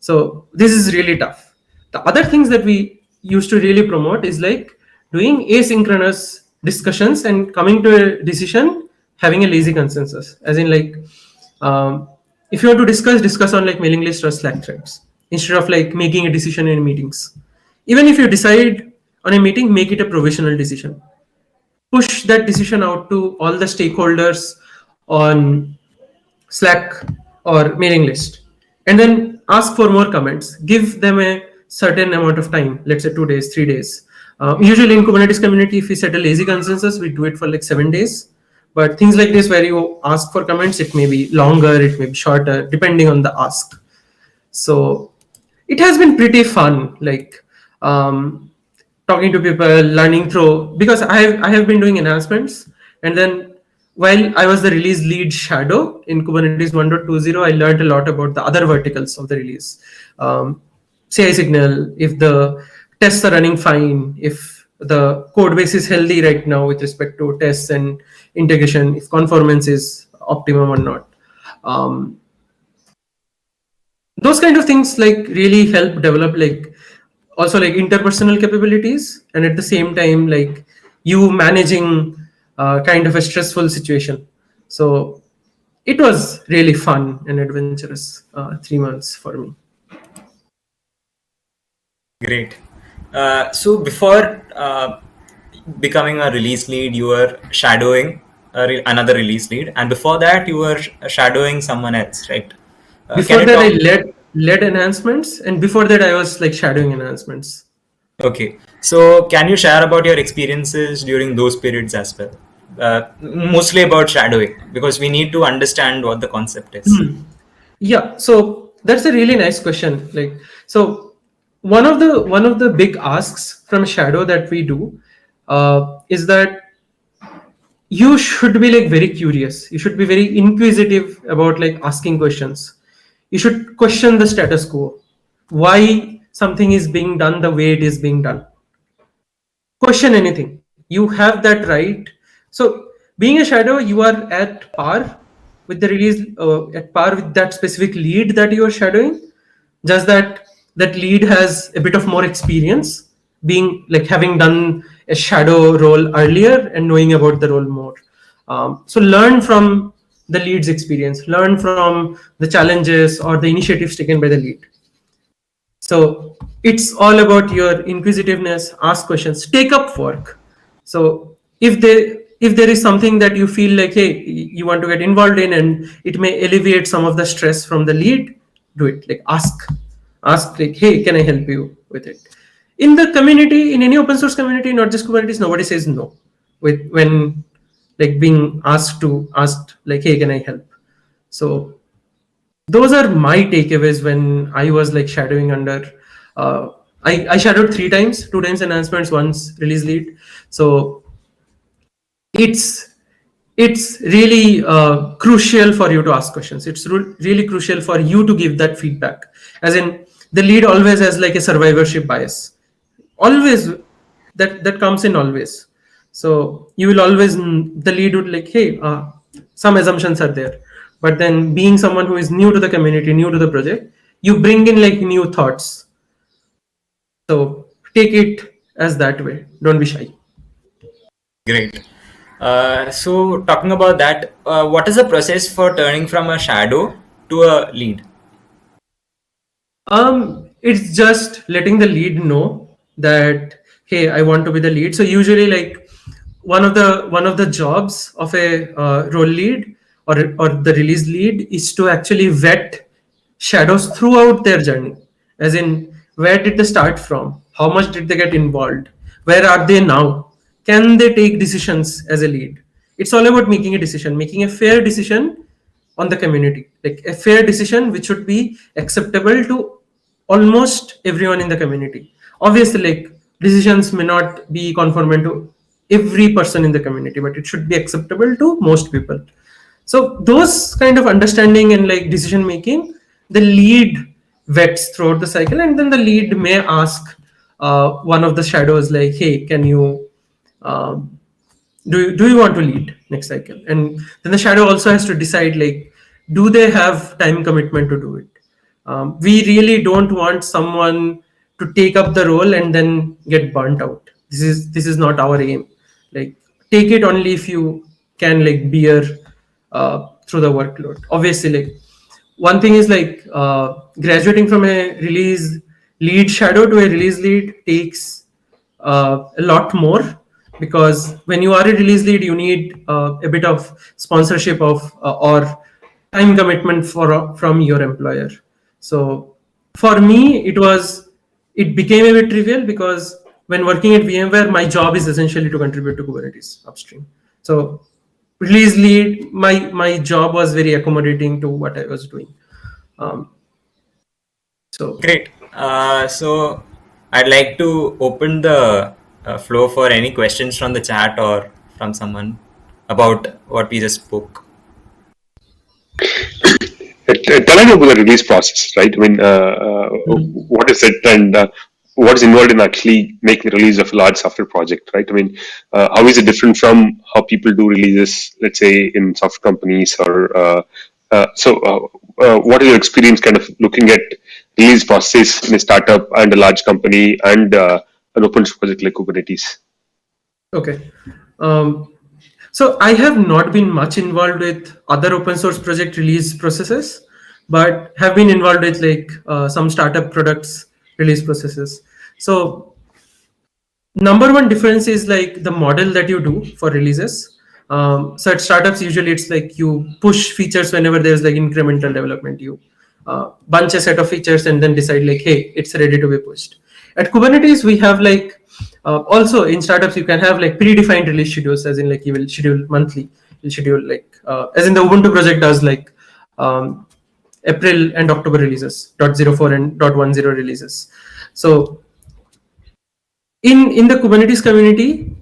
So this is really tough. The other things that we used to really promote is like doing asynchronous discussions and coming to a decision, having a lazy consensus, as in like if you want to discuss on like mailing list or Slack threads instead of like making a decision in meetings. Even if you decide on a meeting, make it a provisional decision. Push that decision out to all the stakeholders on Slack or mailing list, and then ask for more comments. Give them a certain amount of time, let's say 2 days, 3 days. Usually in Kubernetes community, if we set a lazy consensus, we do it for like 7 days. But things like this, where you ask for comments, it may be longer, it may be shorter, depending on the ask. So it has been pretty fun, like talking to people, learning through, because I have been doing enhancements, and then while I was the release lead shadow in Kubernetes 1.20, I learned a lot about the other verticals of the release. CI signal, if the tests are running fine, if the code base is healthy right now with respect to tests and integration, if conformance is optimum or not. Those kind of things like really help develop like also like interpersonal capabilities, and at the same time like you managing kind of a stressful situation. So it was really fun and adventurous 3 months for me. Great. So before becoming a release lead, you were shadowing another release lead, and before that, you were shadowing someone else, right? Before that, I led enhancements, and before that, I was like shadowing enhancements. Okay, so can you share about your experiences during those periods as well? Mostly about shadowing, because we need to understand what the concept is. Yeah, so that's a really nice question. Like, so one of the big asks from Shadow that we do is that you should be like very curious. You should be very inquisitive about like asking questions. You should question the status quo, why something is being done the way it is being done. Question anything. You have that right. So being a shadow, you are at par with the release, at par with that specific lead that you are shadowing. Just that that lead has a bit of more experience, being like having done a shadow role earlier and knowing about the role more. So learn from the lead's experience, learn from the challenges or the initiatives taken by the lead. So it's all about your inquisitiveness, ask questions, take up work. So if there is something that you feel like, hey, you want to get involved in and it may alleviate some of the stress from the lead, do it. Like ask like, hey, can I help you with it? In the community, in any open source community, not just Kubernetes, nobody says no with when like being asked like, hey, can I help? So those are my takeaways when I was like shadowing under. I shadowed 3 times, 2 times enhancements, once release lead. So it's it's really crucial for you to ask questions. It's really crucial for you to give that feedback. As in, the lead always has like a survivorship bias. Always that comes in always. So you will always the lead would like, hey, some assumptions are there, but then being someone who is new to the community, new to the project, you bring in like new thoughts. So take it as that way. Don't be shy. Great. So talking about that, what is the process for turning from a shadow to a lead? It's just letting the lead know that, hey, I want to be the lead. So usually, like one of the jobs of a role lead or the release lead is to actually vet shadows throughout their journey. As in, where did they start from? How much did they get involved? Where are they now? Can they take decisions as a lead? It's all about making a decision, making a fair decision on the community, like a fair decision which should be acceptable to almost everyone in the community. Obviously, like decisions may not be conformant to every person in the community, but it should be acceptable to most people. So those kind of understanding and like decision making, the lead vets throughout the cycle, and then the lead may ask one of the shadows like, hey, can you um, do you want to lead next cycle? And then the shadow also has to decide like, do they have time commitment to do it? We really don't want someone to take up the role and then get burnt out. This is not our aim. Like, take it only if you can like bear through the workload. Obviously, like one thing is like graduating from a release lead shadow to a release lead takes a lot more, because when you are a release lead, you need a bit of sponsorship of or time commitment from your employer. So for me, it became a bit trivial, because when working at VMware, my job is essentially to contribute to Kubernetes upstream. So release lead, my job was very accommodating to what I was doing. So Great. So I'd like to open the floor for any questions from the chat or from someone about what we just spoke. Tell us about the release process, right? I mean, what is it, and what is involved in actually making the release of a large software project, right? I mean, how is it different from how people do releases, let's say, in software companies, or what is your experience kind of looking at release process in a startup and a large company and an open source project like Kubernetes? okay. So I have not been much involved with other open source project release processes, but have been involved with like some startup products release processes. So number one difference is like the model that you do for releases. So at startups, usually it's like you push features whenever there's like incremental development. You bunch a set of features and then decide like, hey, it's ready to be pushed. At Kubernetes, we have like also in startups you can have like predefined release schedules, as in like you will schedule monthly. You'll schedule like as in the Ubuntu project does, like April and October releases, .04 and .10 releases. So in the Kubernetes community,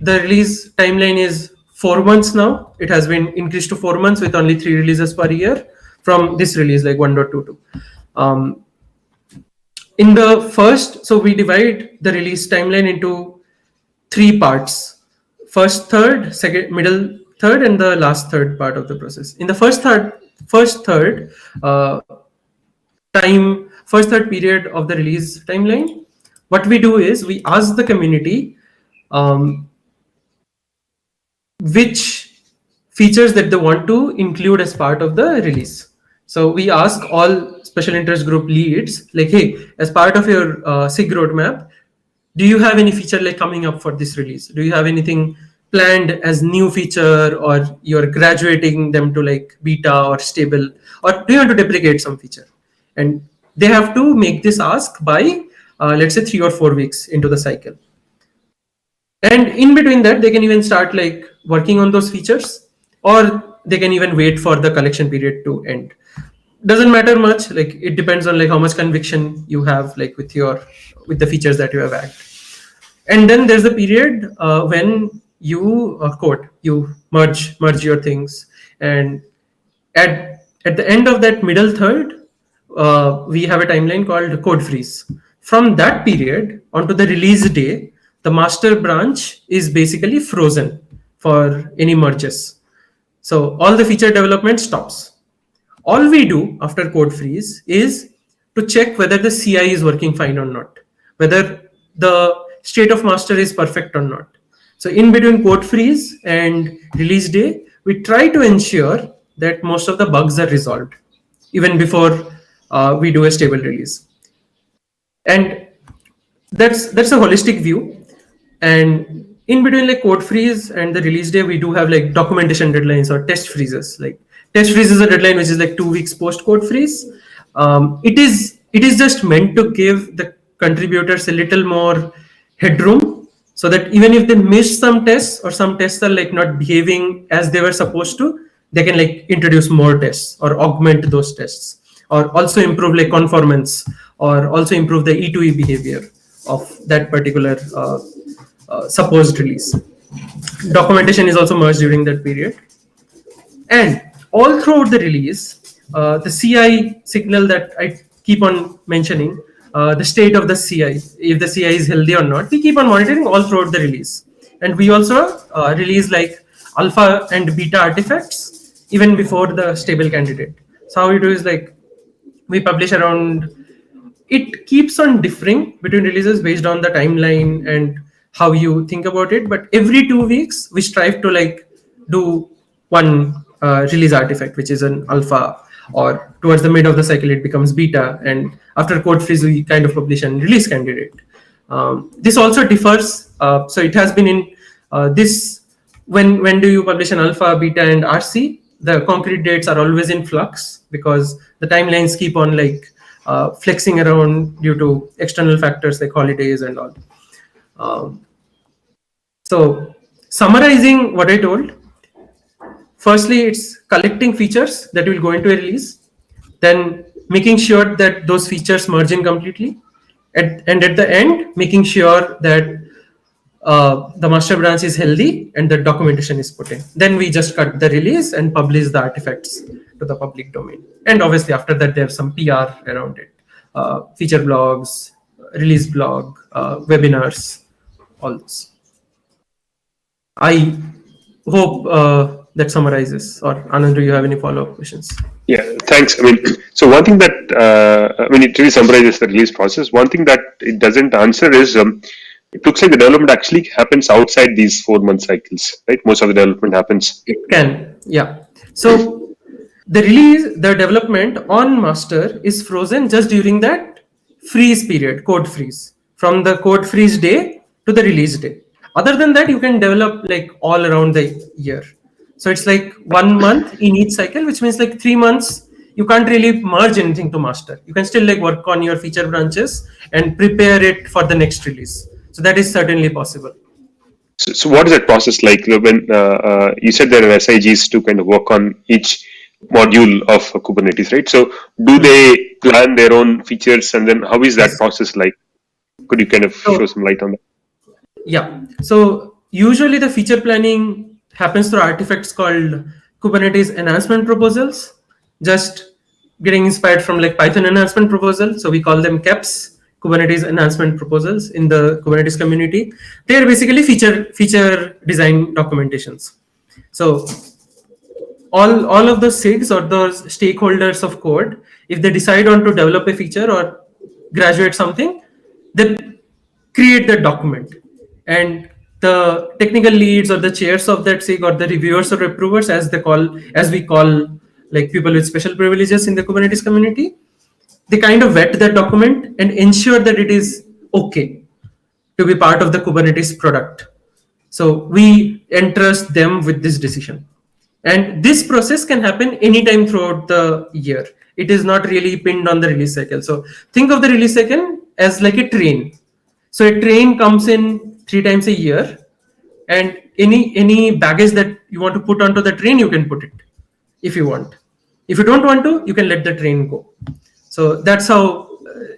the release timeline is 4 months now. It has been increased to 4 months with only 3 releases per year from this release, like 1.22. In the first, so we divide the release timeline into 3 parts: first third, second, middle third, and the last third part of the process. In the first third period of the release timeline, what we do is we ask the community which features that they want to include as part of the release. So we ask all special interest group leads, like, hey, as part of your SIG roadmap, do you have any feature like coming up for this release? Do you have anything planned as new feature, or you're graduating them to like beta or stable, or do you want to deprecate some feature? And they have to make this ask by let's say 3 or 4 weeks into the cycle. And in between that, they can even start like working on those features, or they can even wait for the collection period to end. Doesn't matter much. Like it depends on like how much conviction you have like with the features that you have added. And then there's the period when you code, you merge your things, and at the end of that middle third, we have a timeline called code freeze. From that period onto the release day, the master branch is basically frozen for any merges. So all the feature development stops. All we do after code freeze is to check whether the CI is working fine or not, whether the state of master is perfect or not. So in between code freeze and release day, we try to ensure that most of the bugs are resolved even before we do a stable release. And that's a holistic view. And in between like code freeze and the release day, we do have like documentation deadlines or test freezes. Like test freeze is a deadline which is like 2 weeks post code freeze. It is just meant to give the contributors a little more headroom, so that even if they miss some tests, or some tests are like not behaving as they were supposed to, they can like introduce more tests or augment those tests, or also improve like conformance, or also improve the E2E behavior of that particular supposed release. Documentation is also merged during that period. And all throughout the release, the CI signal that I keep on mentioning, the state of the CI, if the CI is healthy or not, we keep on monitoring all throughout the release. And we also release like alpha and beta artifacts even before the stable candidate. So how we do is like we publish around, it keeps on differing between releases based on the timeline and how you think about it, but every 2 weeks we strive to like do one release artifact which is an alpha or towards the mid of the cycle it becomes beta, and after code freeze we kind of publish and release candidate. This also differs. So it has been in this when do you publish an alpha, beta, and RC? The concrete dates are always in flux because the timelines keep on flexing around due to external factors like holidays and all. So summarizing what I told, firstly, it's collecting features that will go into a release, then making sure that those features merge in completely, and at the end, making sure that the master branch is healthy and the documentation is put in. Then we just cut the release and publish the artifacts to the public domain. And obviously, after that, there's some PR around it, feature blogs, release blog, webinars, all those. I hope that summarizes. Or Anand, do you have any follow-up questions? Yeah, thanks. I mean, so one thing that it really summarizes the release process. One thing that it doesn't answer is it looks like the development actually happens outside these 4-month cycles, right? Most of the development happens. It can, yeah. So the development on master is frozen just during that freeze period, code freeze, from the code freeze day to the release day. Other than that, you can develop all around the year. So it's 1 month in each cycle, which means 3 months you can't really merge anything to master. You can still work on your feature branches and prepare it for the next release. So that is certainly possible. So what is that process like? When you said there are SIGs to kind of work on each module of Kubernetes, right? So do they plan their own features, and then how is that process like? Could you kind of show some light on that? Yeah. So usually the feature planning happens through artifacts called Kubernetes enhancement proposals, just getting inspired from Python enhancement proposal. So we call them KEPs, Kubernetes enhancement proposals in the Kubernetes community. They are basically feature design documentations. So all of the SIGs or those stakeholders of code, if they decide on to develop a feature or graduate something, they create that document. And the technical leads or the chairs of that SIG or the reviewers or approvers, as we call people with special privileges in the Kubernetes community, they kind of vet that document and ensure that it is okay to be part of the Kubernetes product. So we entrust them with this decision. And this process can happen anytime throughout the year. It is not really pinned on the release cycle. So think of the release cycle as like a train. So a train comes in 3 times a year, and any baggage that you want to put onto the train, you can put it if you want. If you don't want to, you can let the train go. So that's how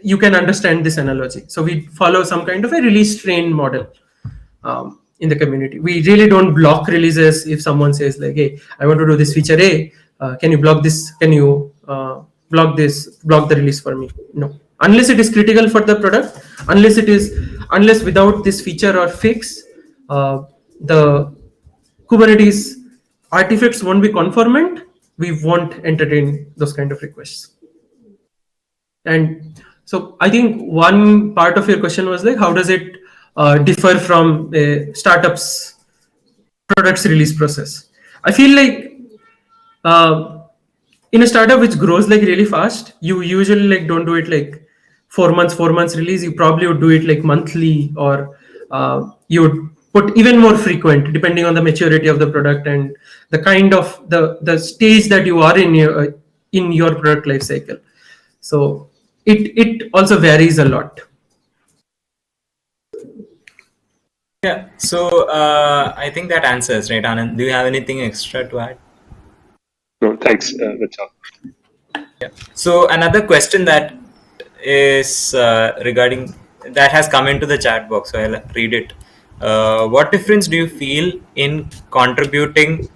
you can understand this analogy. So we follow some kind of a release train model in the community. We really don't block releases. If someone says hey, I want to do this feature A, can you block this? Can you block the release for me? No, unless it is critical for the product, unless without this feature or fix, the Kubernetes artifacts won't be conformant, we won't entertain those kind of requests. And so I think one part of your question was how does it differ from a startup's products release process? I feel in a startup which grows really fast, you usually don't do it 4 months release. You probably would do it monthly, or you would put even more frequent depending on the maturity of the product and the kind of the stage that you are in your product life cycle. So it also varies a lot. Yeah, so I think that answers, right, Anand? Do you have anything extra to add? No, thanks. That's all. Yeah. So another question that is regarding that has come into the chat box, so I'll read it. What difference do you feel in contributing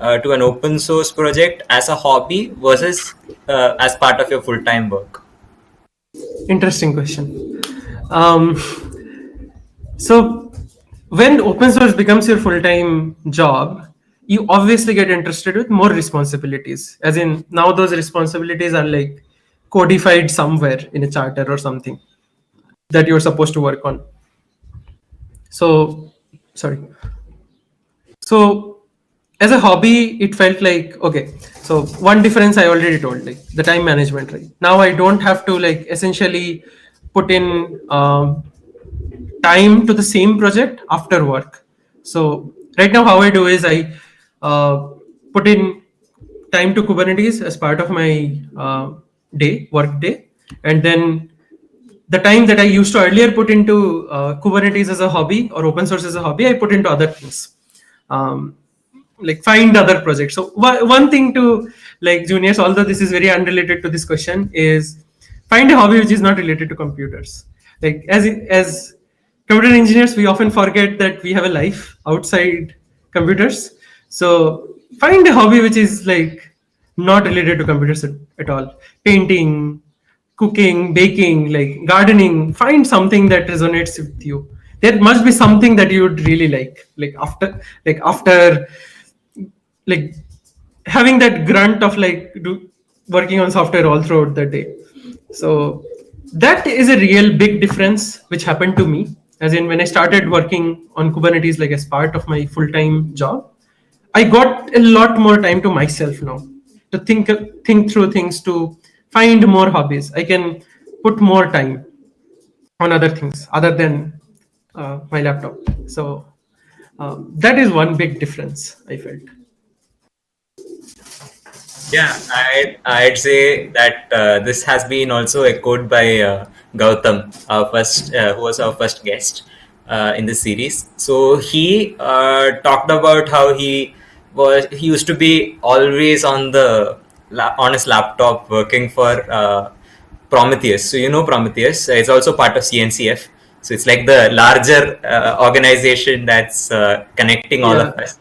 to an open source project as a hobby versus as part of your full-time work? Interesting question. So when open source becomes your full-time job, you obviously get interested with more responsibilities. As in, now those responsibilities are codified somewhere in a charter or something that you're supposed to work on. So as a hobby, it felt like okay. So one difference I already told, like the time management. Right now, I don't have to like essentially put in time to the same project after work. So right now, how I do is I put in time to Kubernetes as part of my work day, and then the time that I used to earlier put into Kubernetes as a hobby or open source as a hobby, I put into other things. Um, like find other projects. So one thing to like juniors, although this is very unrelated to this question, is find a hobby which is not related to computers. Like as computer engineers, we often forget that we have a life outside computers. So find a hobby which is like not related to computers at all. Painting, cooking, baking, like gardening. Find something that resonates with you. There must be something that you would really like after like having that grunt of like working on software all throughout the day. So that is a real big difference which happened to me, as in when I started working on Kubernetes like as part of my full-time job, I got a lot more time to myself now to think through things, to find more hobbies. I can put more time on other things other than my laptop. So that is one big difference I felt. Yeah, I'd say that this has been also echoed by Gautam, our first who was our first guest in this series. So he talked about how he used to be always on on his laptop working for Prometheus. So you know Prometheus, it's also part of CNCF. So it's like the larger organization that's connecting all of Yeah, us.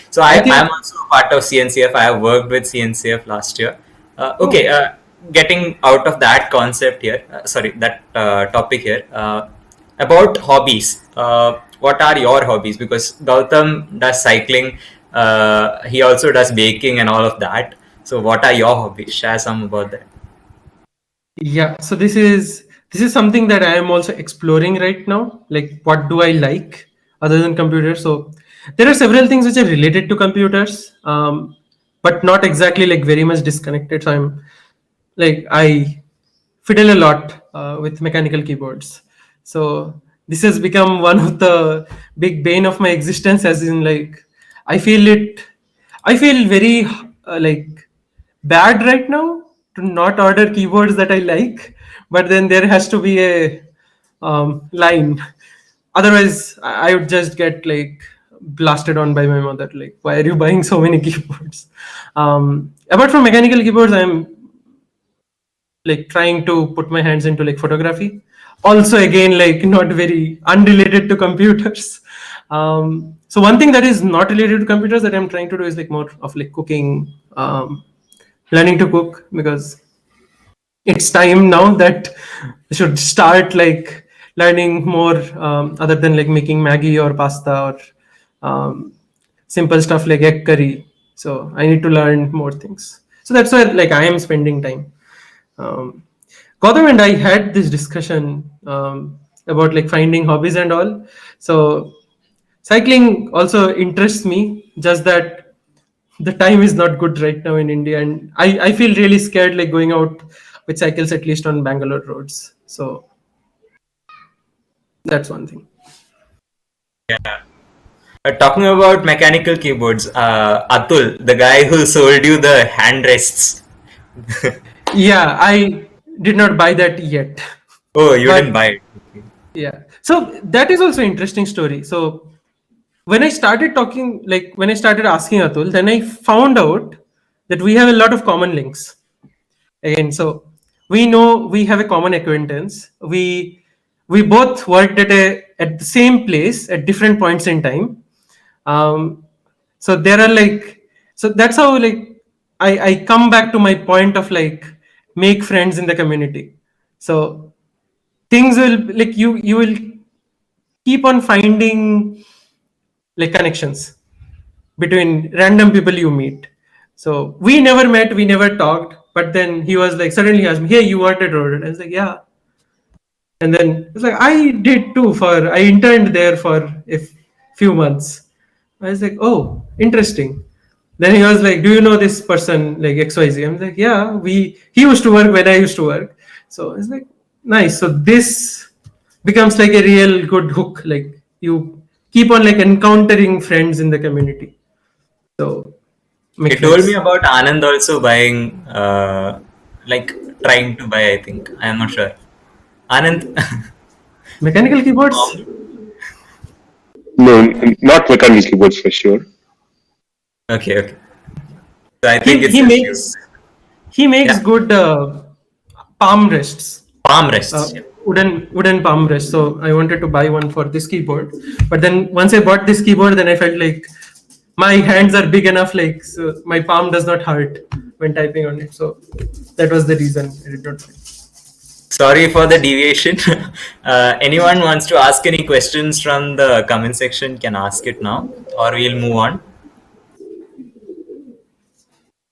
So I I am think. also part of CNCF. I have worked with CNCF last year. Okay, Oh, getting out of that concept here, sorry, that topic here, about hobbies. What are your hobbies? Because Gautam does cycling, he also does baking and all of that. So, what are your hobbies? Share some about that. yeah. So this is something that I am also exploring right now. Like, what do I like other than computers? So there are several things which are related to computers, but not exactly like very much disconnected. So I fiddle a lot with mechanical keyboards. So this has become one of the big bane of my existence, as in like I feel it. I feel very like bad right now to not order keyboards that I like, but then there has to be a line. Otherwise, I would just get like blasted on by my mother. Like, why are you buying so many keyboards? Apart from mechanical keyboards, I'm like trying to put my hands into like photography. Also, again, like not very unrelated to computers. So one thing that is not related to computers that I'm trying to do is like more of like cooking, learning to cook, because it's time now that I should start like learning more, other than like making Maggie or pasta or simple stuff like egg curry. So I need to learn more things. So that's where like I am spending time. Um, Gautam and I had this discussion about like finding hobbies and all. So cycling also interests me, just that the time is not good right now in India, and I feel really scared like going out with cycles, at least on Bangalore roads. So that's one thing. Yeah. Talking about mechanical keyboards, Atul, the guy who sold you the hand rests. Yeah, I did not buy that yet. Oh, you didn't But buy it. Okay. yeah, so that is also interesting story. So when I started talking, like when I started asking Atul, then I found out that we have a lot of common links. Again, so we know we have a common acquaintance. We both worked at the same place at different points in time. Um, so there are like, so that's how like I come back to my point of like make friends in the community. So things will like you will keep on finding like connections between random people you meet. So we never met, we never talked, but then he was like suddenly he asked me, "Hey, you wanted road?" I was like, "Yeah." And then it's like I did too. For I interned there for a few months. I was like, oh, interesting. Then he was like, do you know this person like XYZ? I'm like, yeah, he used to work when I used to work. So it's like, nice. So this becomes like a real good hook. Like you keep on like encountering friends in the community. So He makes told me sense. about Anand also buying, like trying to buy. I think I am not sure. Anand. Mechanical keyboards. No, not mechanical keyboards for sure. Okay, okay. So I think He it's he just you. makes he makes Yeah, good palm rests. palm rests. Yeah. Wooden palm rest. So I wanted to buy one for this keyboard, but then once I bought this keyboard, then I felt like my hands are big enough, like so my palm does not hurt when typing on it. So that was the reason I did not buy. Sorry for the deviation. Anyone wants to ask any questions from the comment section can ask it now, or we'll move on.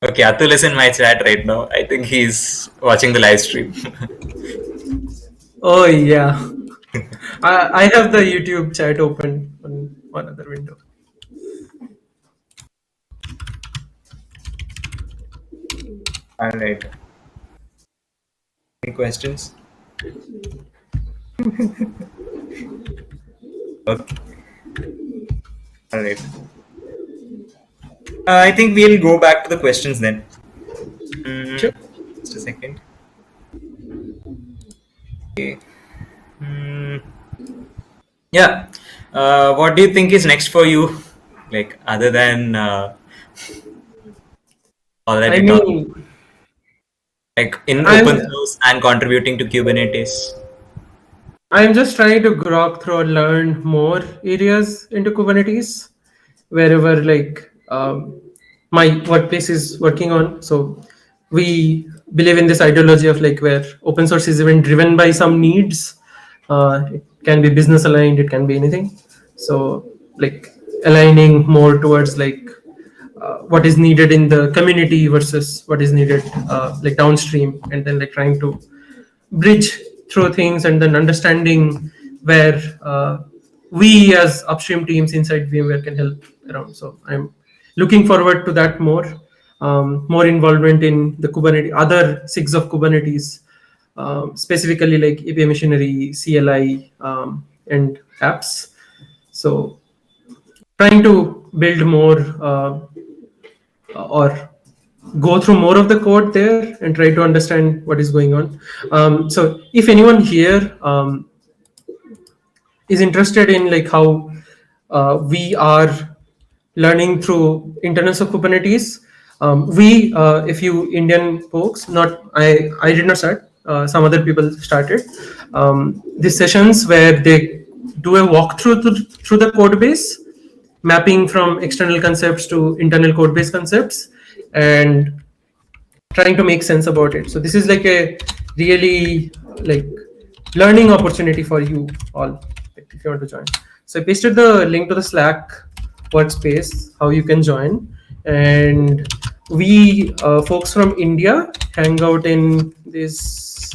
Okay, Atul is in my chat right now. I think he's watching the live stream. Oh yeah, I have the YouTube chat open on one other window. All right. Any questions? Okay. All right. I think we'll go back to the questions then. Sure. Just a second. Okay. Yeah. What do you think is next for you? Like other than all that I we talked, mean, like in I'm open source and contributing to Kubernetes. I'm just trying to grok through and learn more areas into Kubernetes, wherever like my workplace is working on. So we believe in this ideology of like where open source is even driven by some needs. It can be business aligned, it can be anything. So like aligning more towards like what is needed in the community versus what is needed like downstream, and then like trying to bridge through things and then understanding where we as upstream teams inside VMware can help around. So I'm looking forward to that more. More involvement in the Kubernetes, other SIGs of Kubernetes, specifically like API machinery, CLI, and apps. So trying to build more or go through more of the code there and try to understand what is going on. So if anyone here is interested in like how we are learning through internals of Kubernetes, if you Indian folks, not I did not start. Some other people started these sessions where they do a walkthrough through the code base, mapping from external concepts to internal code base concepts, and trying to make sense about it. So this is like a really like learning opportunity for you all if you want to join. So I pasted the link to the Slack workspace, how you can join. And we folks from India hang out in these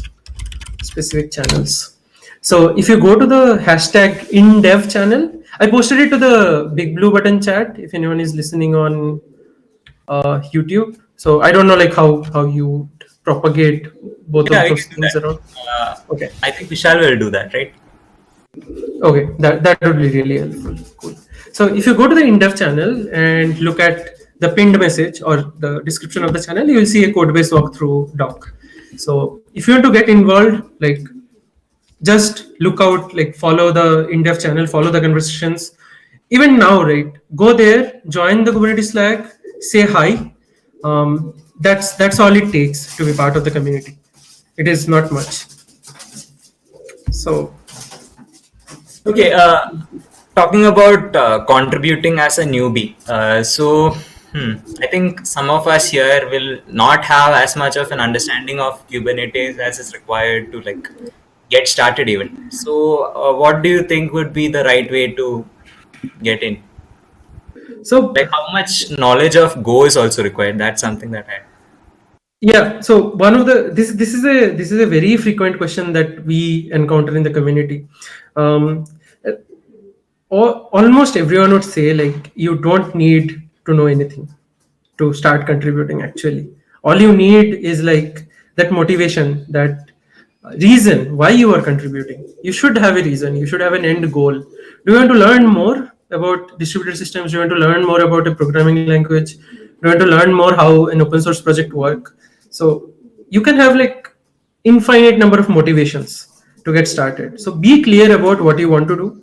specific channels. So if you go to the hashtag #InDev channel, I posted it to the big blue button chat if anyone is listening on YouTube. So I don't know like how you propagate both Yeah, of we those can do things that. around. Okay. I think Vishal will do that, right? Okay, that would be really helpful. Cool. So if you go to the InDev channel and look at the pinned message or the description of the channel, you will see a codebase walkthrough doc. So if you want to get involved, like just look out, like follow the InDev channel, follow the conversations. Even now, right? Go there, join the Kubernetes Slack, say hi. That's all it takes to be part of the community. It is not much. So Okay, talking about contributing as a newbie. I think some of us here will not have as much of an understanding of Kubernetes as is required to like get started even. So, what do you think would be the right way to get in? so Like, how much knowledge of Go is also required? That's something that I. yeah, so one of the this is a very frequent question that we encounter in the community. almost everyone would say like you don't need to know anything to start contributing. Actually, all you need is like that motivation, that reason why you are contributing. You should have a reason, you should have an end goal. Do you want to learn more about distributed systems? Do you want to learn more about a programming language? Do you want to learn more how an open source project work? So you can have like infinite number of motivations to get started. So be clear about what you want to do.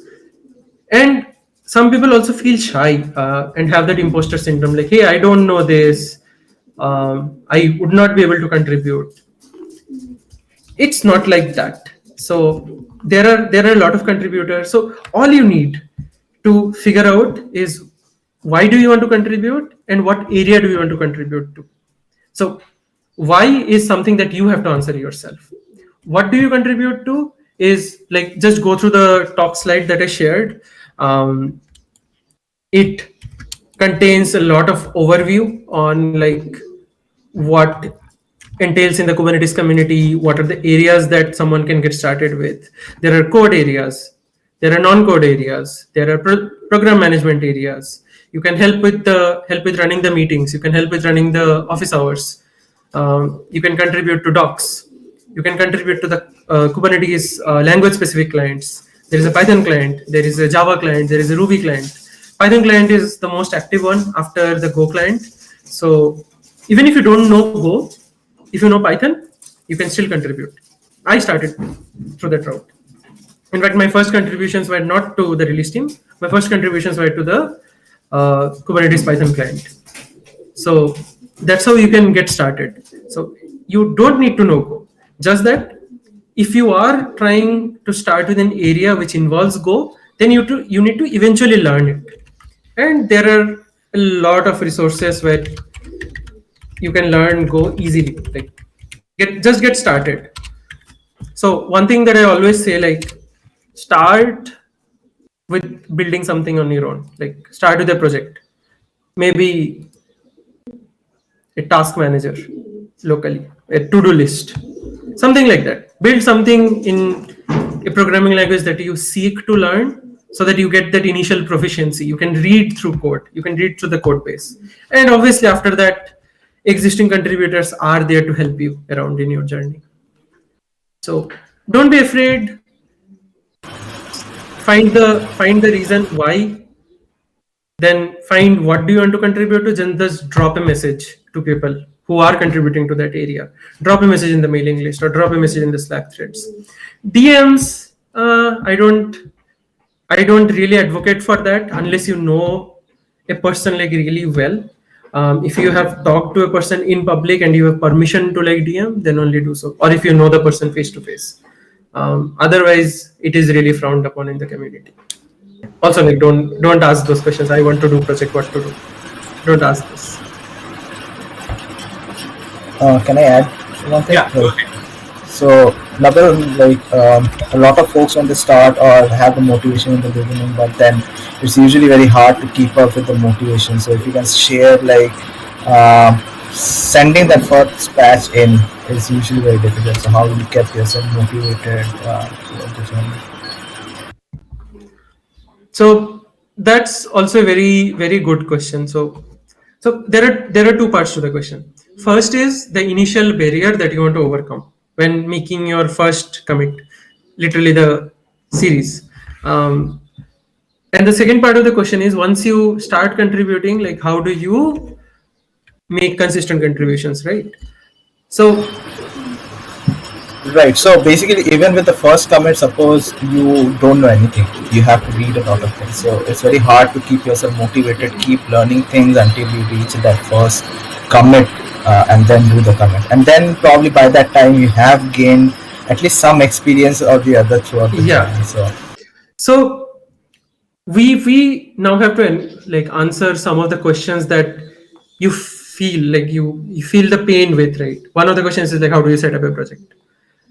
And some people also feel shy and have that imposter syndrome, like, hey, I don't know this, I would not be able to contribute. It's not like that. So there are a lot of contributors. So all you need to figure out is why do you want to contribute and what area do you want to contribute to. So why is something that you have to answer yourself. What do you contribute to is like, just go through the talk slide that I shared. It contains a lot of overview on like what entails in the Kubernetes community, what are the areas that someone can get started with. There are code areas, there are non-code areas, there are program management areas. You can help with running the meetings, you can help with running the office hours. You can contribute to docs, you can contribute to the Kubernetes language specific clients. There is a Python client, there is a Java client, there is a Ruby client. Python client is the most active one after the Go client. So even if you don't know Go, if you know Python, you can still contribute. I started through that route. In fact, my first contributions were not to the release team. My first contributions were to the Kubernetes Python client. So that's how you can get started. So you don't need to know Go. Just that if you are trying to start with an area which involves Go, then you need to eventually learn it. And there are a lot of resources where you can learn Go easily. Like just get started. So one thing that I always say, like, start with building something on your own. Like start with a project, maybe a task manager locally, a to-do list, something like that. Build something in a programming language that you seek to learn, so that you get that initial proficiency. You can read through code, you can read through the code base, and obviously after that, existing contributors are there to help you around in your journey. So don't be afraid. Find the reason why, then find what do you want to contribute to. Then just drop a message to people who are contributing to that area. Drop a message in the mailing list or drop a message in the Slack threads. DMs, I don't really advocate for that unless you know a person like really well. If you have talked to a person in public and you have permission to like DM, then only do so. Or if you know the person face to face. Otherwise, it is really frowned upon in the community. Also, like, don't ask those questions. I want to do project, what to do. Don't ask this. Can I add one thing? Yeah. So, Nabarun, like a lot of folks when they start or have the motivation in the beginning, but then it's usually very hard to keep up with the motivation. So, if you can share, like, sending that first batch in is usually very difficult. So, how you kept yourself motivated throughout the journey? So that's also a very, very good question. So there are two parts to the question. First is the initial barrier that you want to overcome when making your first commit, literally the series. And the second part of the question is, once you start contributing, like, how do you make consistent contributions, right? So Right. So basically, even with the first commit, suppose you don't know anything, you have to read a lot of things. So it's very hard to keep yourself motivated, keep learning things until you reach that first commit and then do the commit. And then probably by that time, you have gained at least some experience or the other throughout the journey. So we now have to like answer some of the questions that you feel like you feel the pain with, right? One of the questions is like, how do you set up a project?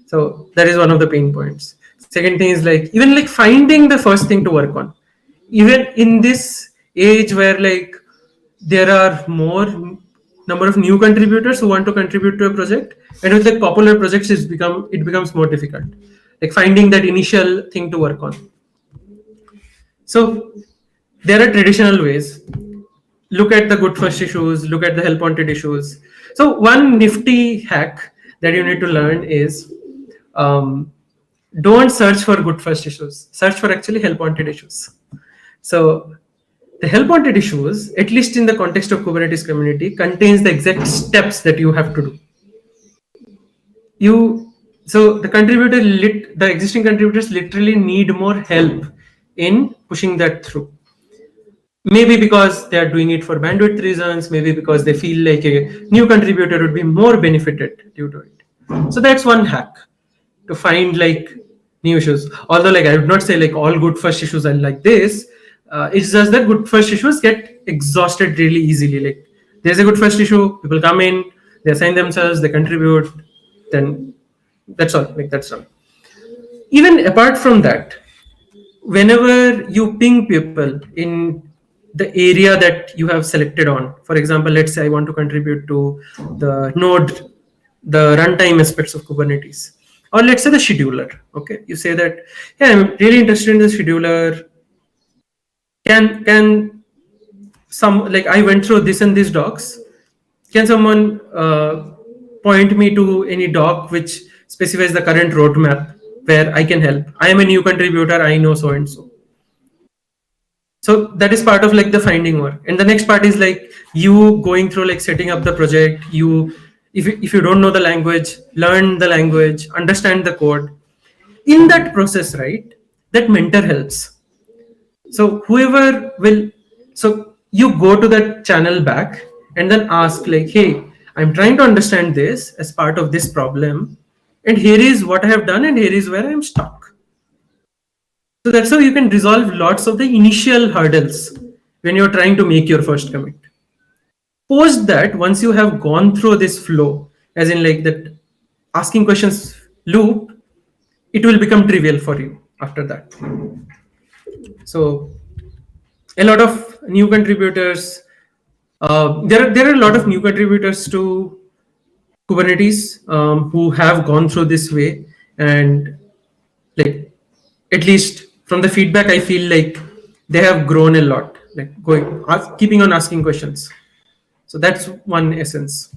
So that is one of the pain points. Second thing is like, even like finding the first thing to work on. Even in this age where like there are more number of new contributors who want to contribute to a project, and with like popular projects, it becomes more difficult. Like finding that initial thing to work on. So there are traditional ways. Look at the good first issues, look at the help wanted issues. So one nifty hack that you need to learn is, um, don't search for good first issues, search for actually help wanted issues. So the help wanted issues, at least in the context of Kubernetes community, contains the exact steps that you have to do. So the existing contributors literally need more help in pushing that through. Maybe because they are doing it for bandwidth reasons, maybe because they feel like a new contributor would be more benefited due to it. So that's one hack, to find like new issues. Although like I would not say like all good first issues are like this. It's just that good first issues get exhausted really easily. Like there's a good first issue, people come in, they assign themselves, they contribute, then that's all. Like that's all. Even apart from that, whenever you ping people in the area that you have selected on, for example, let's say I want to contribute to the node, the runtime aspects of Kubernetes, or let's say the scheduler. Okay, you say that, yeah, I'm really interested in the scheduler. Can some, like, I went through this and these docs. Can someone point me to any doc which specifies the current roadmap where I can help? I am a new contributor, I know so and so. So that is part of like the finding work. And the next part is like you going through like setting up the project. If you don't know the language, learn the language, understand the code. In that process, right, that mentor helps. So so you go to that channel back and then ask like, hey, I'm trying to understand this as part of this problem, and here is what I have done, and here is where I'm stuck. So that's how you can resolve lots of the initial hurdles when you're trying to make your first commit. Post that, once you have gone through this flow, as in like that asking questions loop, it will become trivial for you after that. So a lot of new contributors, there are a lot of new contributors to Kubernetes who have gone through this way, and like at least from the feedback, I feel like they have grown a lot, like keeping on asking questions. So that's one essence.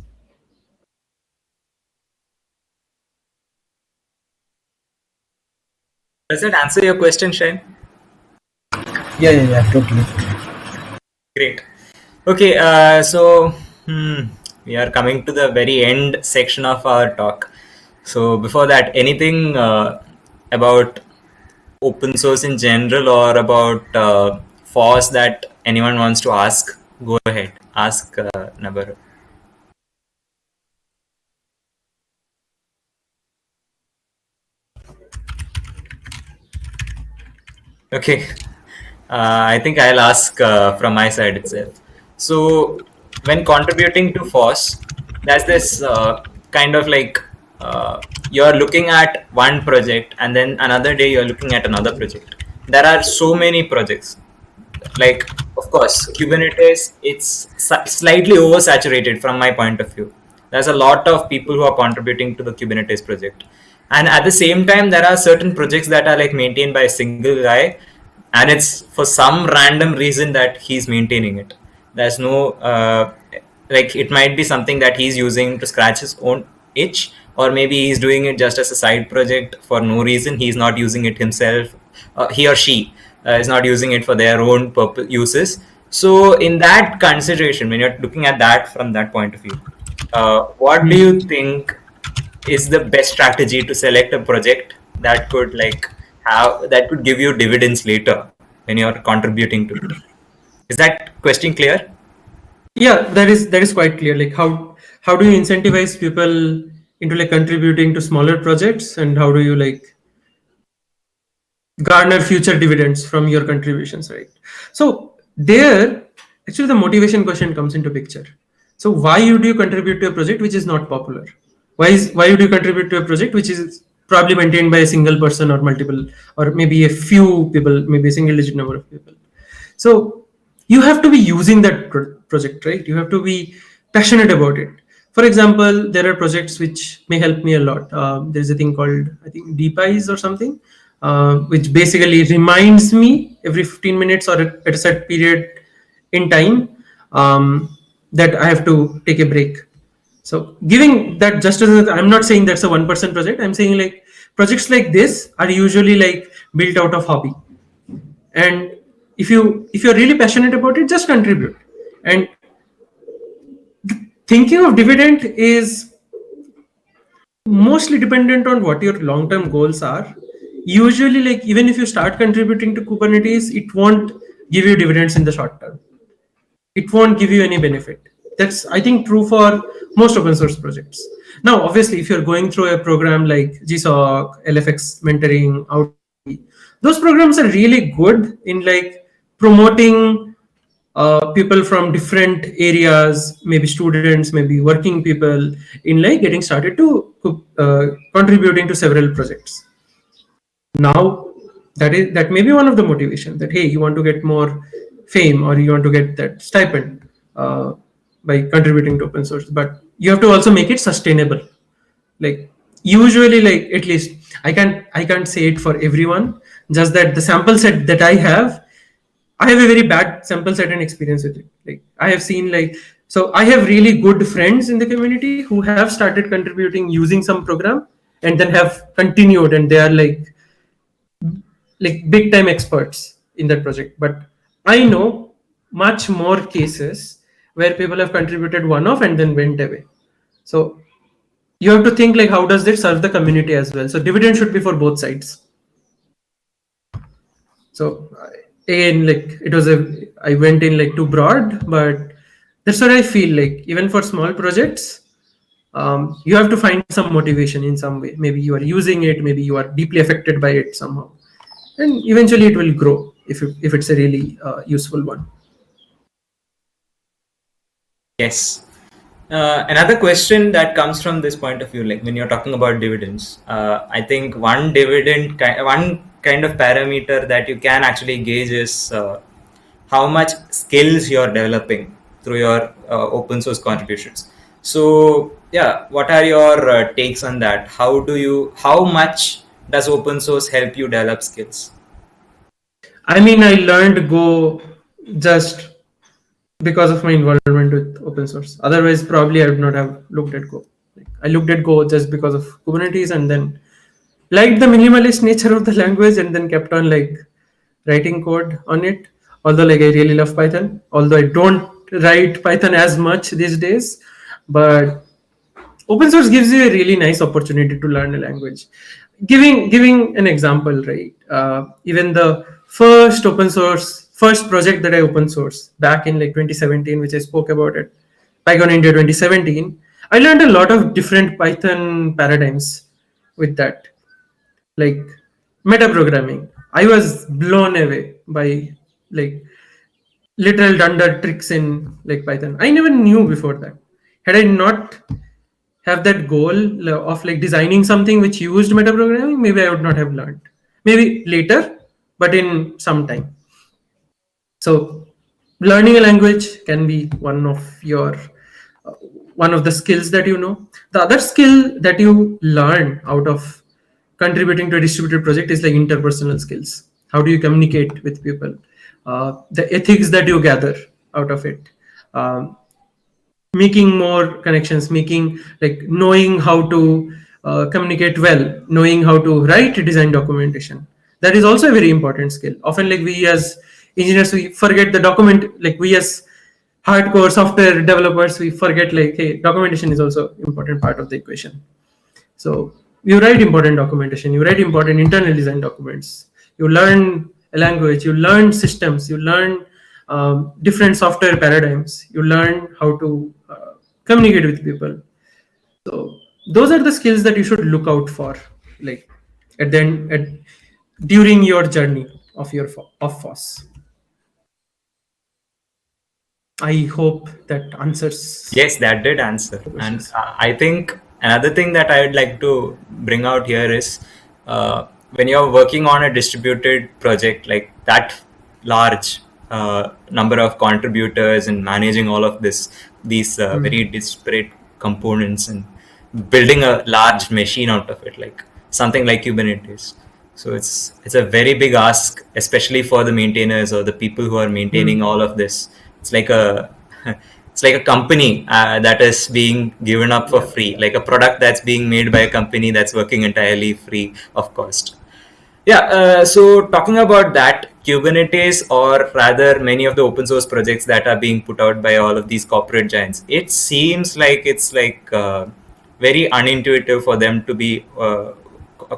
Does that answer your question, Shane? Yeah, totally. Great. Okay, so we are coming to the very end section of our talk. So before that, anything about open source in general or about FOSS that anyone wants to ask? Go ahead, ask Nabarun. Okay, I think I'll ask from my side itself. So when contributing to FOSS, there's this kind of like you're looking at one project and then another day you're looking at another project. There are so many projects. Like, of course, Kubernetes, it's slightly oversaturated from my point of view. There's a lot of people who are contributing to the Kubernetes project. And at the same time, there are certain projects that are like maintained by a single guy, and it's for some random reason that he's maintaining it. There's no like, it might be something that he's using to scratch his own itch, or maybe he's doing it just as a side project for no reason. He's not using it himself, he or she is not using it for their own purpose uses. So in that consideration, when you're looking at that from that point of view, what do you think is the best strategy to select a project that could give you dividends later when you're contributing to it? Is that question clear? Yeah, that is quite clear. Like how do you incentivize people into like contributing to smaller projects, and how do you like garner future dividends from your contributions, right? So there, actually, the motivation question comes into picture. So why would you contribute to a project which is not popular? Why would you contribute to a project which is probably maintained by a single person or multiple, or maybe a few people, maybe a single digit number of people? So you have to be using that project, right? You have to be passionate about it. For example, there are projects which may help me a lot. There's a thing called, I think, DPIs or something, which basically reminds me every 15 minutes or at a set period in time that I have to take a break. So giving that just as I'm not saying that's a 1% project. I'm saying like projects like this are usually like built out of hobby. And if you're really passionate about it, just contribute. And thinking of dividend is mostly dependent on what your long-term goals are. Usually, like even if you start contributing to Kubernetes, it won't give you dividends in the short term. It won't give you any benefit. That's, I think, true for most open source projects. Now, obviously, if you're going through a program like GSOC, LFX mentoring, those programs are really good in like promoting people from different areas, maybe students, maybe working people, in like getting started to contributing to several projects. Now that may be one of the motivation, that hey, you want to get more fame or you want to get that stipend by contributing to open source, but you have to also make it sustainable. Like usually, like at least I can't say it for everyone, just that the sample set that I have a very bad sample set and experience with it. Like I have seen so I have really good friends in the community who have started contributing using some program and then have continued, and they are like big time experts in that project. But I know much more cases where people have contributed one off and then went away. So you have to think like how does it serve the community as well. So dividend should be for both sides. So again, like I went in like too broad, but that's what I feel like. Even for small projects, you have to find some motivation in some way. Maybe you are using it, maybe you are deeply affected by it somehow, and eventually it will grow if it's a really useful one. Yes. Another question that comes from this point of view, like when you're talking about dividends, I think one kind of parameter that you can actually gauge is how much skills you're developing through your open source contributions. So yeah, what are your takes on that? How much does open source help you develop skills? I mean, I learned Go just because of my involvement with open source. Otherwise, probably I would not have looked at Go. I looked at Go just because of Kubernetes, and then liked the minimalist nature of the language, and then kept on like writing code on it. Although like I really love Python, although I don't write Python as much these days, but open source gives you a really nice opportunity to learn a language. Giving an example, right? Even the first project that I open source back in like 2017, which I spoke about it, PyCon India 2017, I learned a lot of different Python paradigms with that, like metaprogramming. I was blown away by like literal dunder tricks in like Python. I never knew before that. Had I not have that goal of like designing something which used metaprogramming, maybe I would not have learned. Maybe later, but in some time. So learning a language can be one of the skills that you know. The other skill that you learn out of contributing to a distributed project is like interpersonal skills. How do you communicate with people? The ethics that you gather out of it. Making more connections, knowing how to communicate well, knowing how to write design documentation. That is also a very important skill. Often, like we as engineers, we forget the document. Like we as hardcore software developers, we forget like, hey, documentation is also important part of the equation. So you write important documentation, you write important internal design documents, you learn a language, you learn systems, you learn different software paradigms, you learn how to communicate with people. So those are the skills that you should look out for, like during your journey of FOSS. I hope that answers. Yes, that did answer. And I think another thing that I would like to bring out here is when you're working on a distributed project like that large number of contributors and managing all of these very disparate components and building a large machine out of it, like something like Kubernetes. So it's a very big ask, especially for the maintainers or the people who are maintaining all of this. It's like a it's like a company that is being given up for free, like a product that's being made by a company that's working entirely free of cost. Yeah, so talking about that, Kubernetes, or rather many of the open source projects that are being put out by all of these corporate giants, it seems like it's like very unintuitive for them to be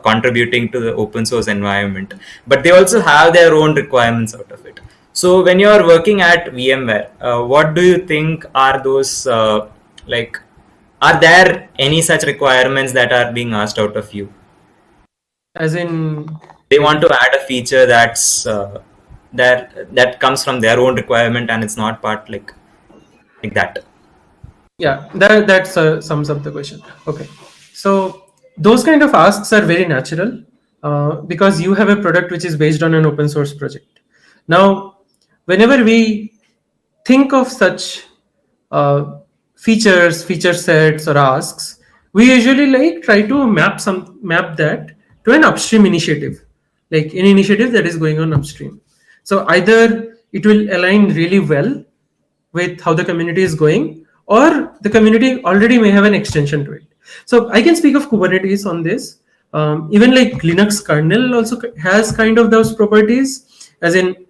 contributing to the open source environment. But they also have their own requirements out of it. So when you're working at VMware, what do you think are those like? Are there any such requirements that are being asked out of you? As in, They want to add a feature that's that comes from their own requirement and it's not part like that. yeah, that sums up the question. Okay, so those kind of asks are very natural because you have a product which is based on an open source project. Now, whenever we think of such feature sets or asks, we usually like try to map that to an upstream initiative, like an initiative that is going on upstream. So either it will align really well with how the community is going, or the community already may have an extension to it. So I can speak of Kubernetes on this. Even like Linux kernel also has kind of those properties, as in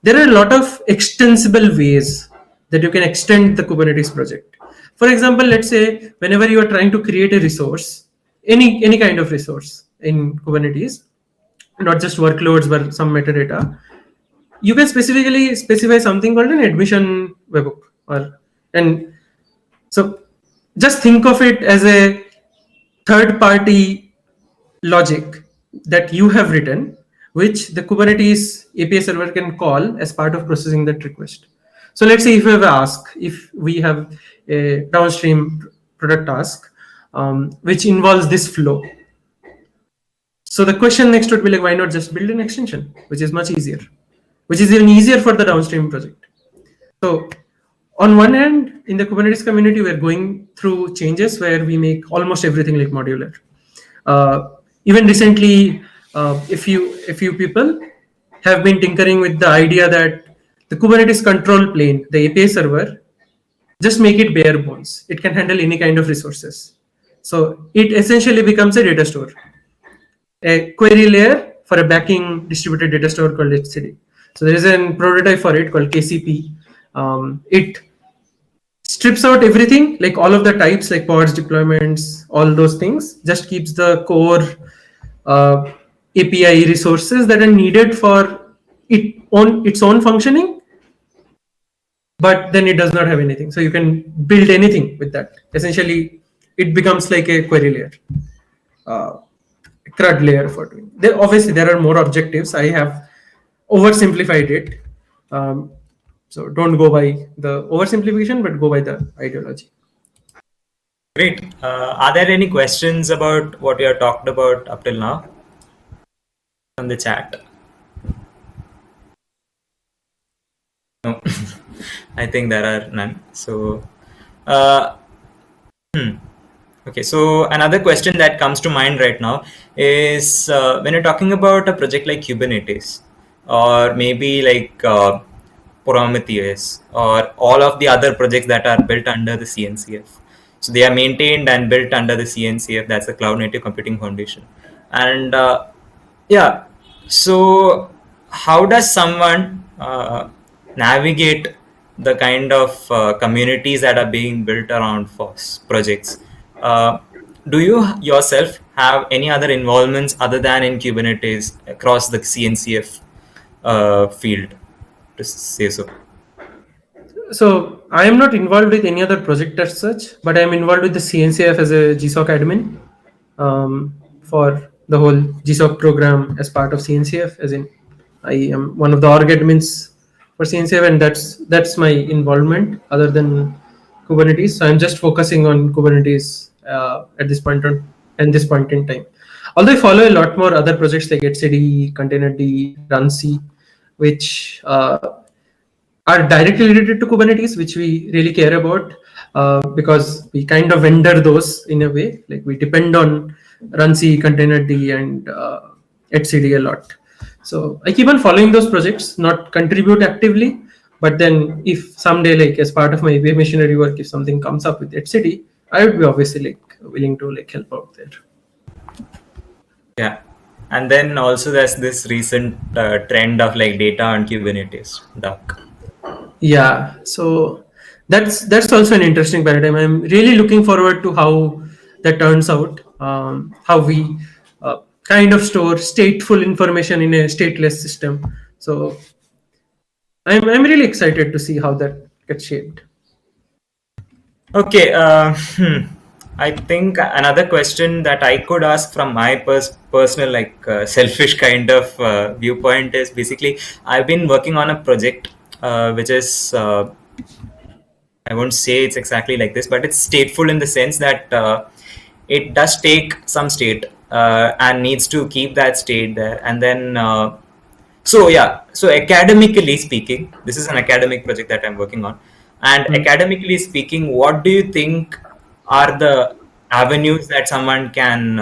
there are a lot of extensible ways that you can extend the Kubernetes project. For example, let's say whenever you are trying to create a resource, any kind of resource in Kubernetes, not just workloads but some metadata, you can specifically specify something called an admission webhook, or and so just think of it as a third party logic that you have written, which the Kubernetes API server can call as part of processing that request. So let's say if we have a downstream product task which involves this flow. So the question next would be like, why not just build an extension, which is much easier, which is even easier for the downstream project. So on one hand, in the Kubernetes community, we're going through changes where we make almost everything like modular. Even recently, a few people have been tinkering with the idea that the Kubernetes control plane, the API server, just make it bare bones. It can handle any kind of resources. So it essentially becomes a data store, a query layer for a backing distributed data store called etcd. So there is a prototype for it called KCP. It strips out everything, like all of the types, like pods, deployments, all those things, just keeps the core API resources that are needed for its own functioning, but then it does not have anything. So you can build anything with that. Essentially, it becomes like a query layer, CRUD layer for doing. Obviously, there are more objectives. I have oversimplified it. So don't go by the oversimplification, but go by the ideology. Great. Are there any questions about what we have talked about up till now from the chat? No, I think there are none. So, okay. So another question that comes to mind right now is when you're talking about a project like Kubernetes, or maybe like Prometheus, or all of the other projects that are built under the CNCF. So they are maintained and built under the CNCF. That's the Cloud Native Computing Foundation. And yeah, so how does someone navigate the kind of communities that are being built around FOSS projects? Do you yourself have any other involvements other than in Kubernetes across the CNCF field, to say so? So I am not involved with any other project as such, but I am involved with the CNCF as a GSOC admin for the whole GSOC program as part of CNCF. As in, I am one of the org admins for CNCF, and that's my involvement other than Kubernetes. So I'm just focusing on Kubernetes at this point in time. Although I follow a lot more other projects like etcd, containerd, runc, which are directly related to Kubernetes, which we really care about because we kind of vendor those in a way. Like we depend on runc, containerd, and etcd a lot. So I keep on following those projects, not contribute actively, but then if someday, like as part of my wave machinery work, if something comes up with etcd, I would be obviously like willing to like help out there. Yeah. And then also there's this recent trend of like data on Kubernetes, Duck. Yeah, so that's also an interesting paradigm. I'm really looking forward to how that turns out. How we kind of store stateful information in a stateless system. So I'm really excited to see how that gets shaped. Okay. I think another question that I could ask from my personal, like selfish kind of viewpoint is basically I've been working on a project which is I won't say it's exactly like this, but it's stateful in the sense that it does take some state and needs to keep that state there. And then, so academically speaking, this is an academic project that I'm working on. And Hmm. academically speaking, what do you think are the avenues that someone can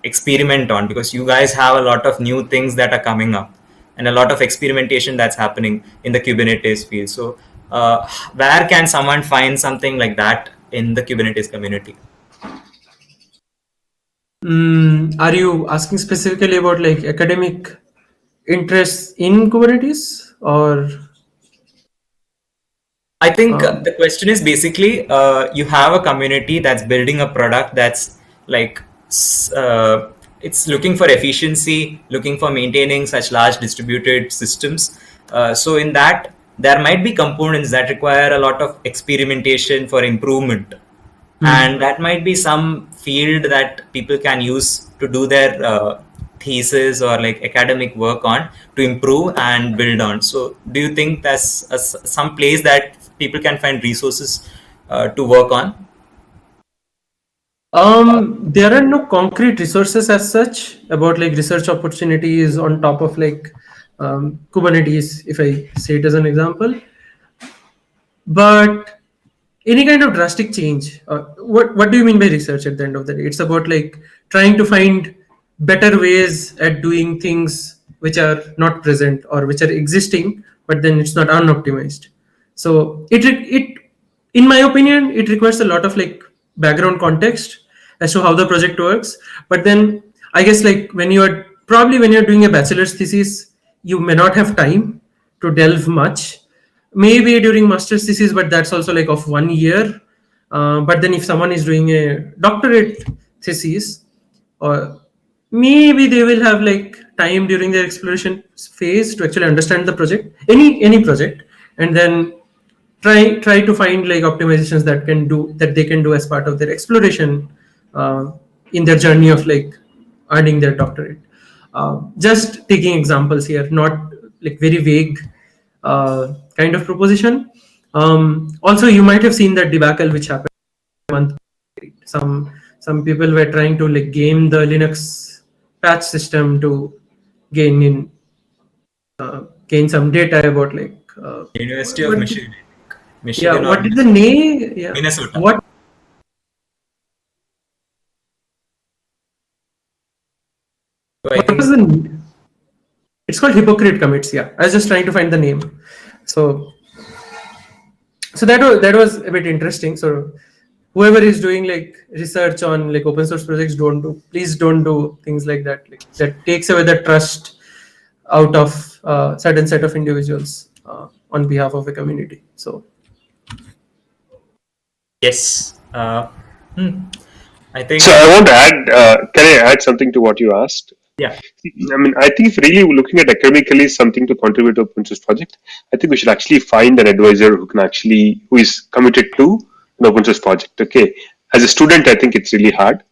experiment on? Because you guys have a lot of new things that are coming up and a lot of experimentation that's happening in the Kubernetes field. So, where can someone find something like that in the Kubernetes community? Are you asking specifically about like academic interests in Kubernetes or? I think Um, the question is basically you have a community that's building a product that's like it's looking for efficiency, looking for maintaining such large distributed systems. So in that, there might be components that require a lot of experimentation for improvement, and that might be some field that people can use to do their thesis or like academic work on to improve and build on. So do you think that's some place that people can find resources to work on? there are no concrete resources as such about like research opportunities on top of like Kubernetes, if I say it as an example. But any kind of drastic change, what do you mean by research at the end of the day? It's about like trying to find better ways at doing things which are not present or which are existing, but then it's not unoptimized. So it in my opinion it requires a lot of like background context as to how the project works. But then I guess like when you're doing a bachelor's thesis, you may not have time to delve much, maybe during master's thesis, but that's also like of 1 year. But then if someone is doing a doctorate thesis, or maybe they will have like time during their exploration phase to actually understand the project, any project, and then try to find like optimizations that they can do as part of their exploration in their journey of like earning their doctorate. Just taking examples here, not like very vague kind of proposition. Also, you might have seen that debacle which happened a month. Some people were trying to like game the Linux patch system to gain in gain some data about like University of what, Michigan, yeah, Michigan or what is the name? Yeah, Minnesota. what So I what was think the? It's called hypocrite commits. Yeah, I was just trying to find the name. So that was a bit interesting. So whoever is doing like research on like open source projects, please don't do things like that. Like that takes away the trust out of certain set of individuals on behalf of a community. So yes. I think So I want to add. Can I add something to what you asked? yeah. I mean, I think if really looking at academically something to contribute to open source project, I think we should actually find an advisor who is committed to an open source project. Okay, as a student, I think it's really hard.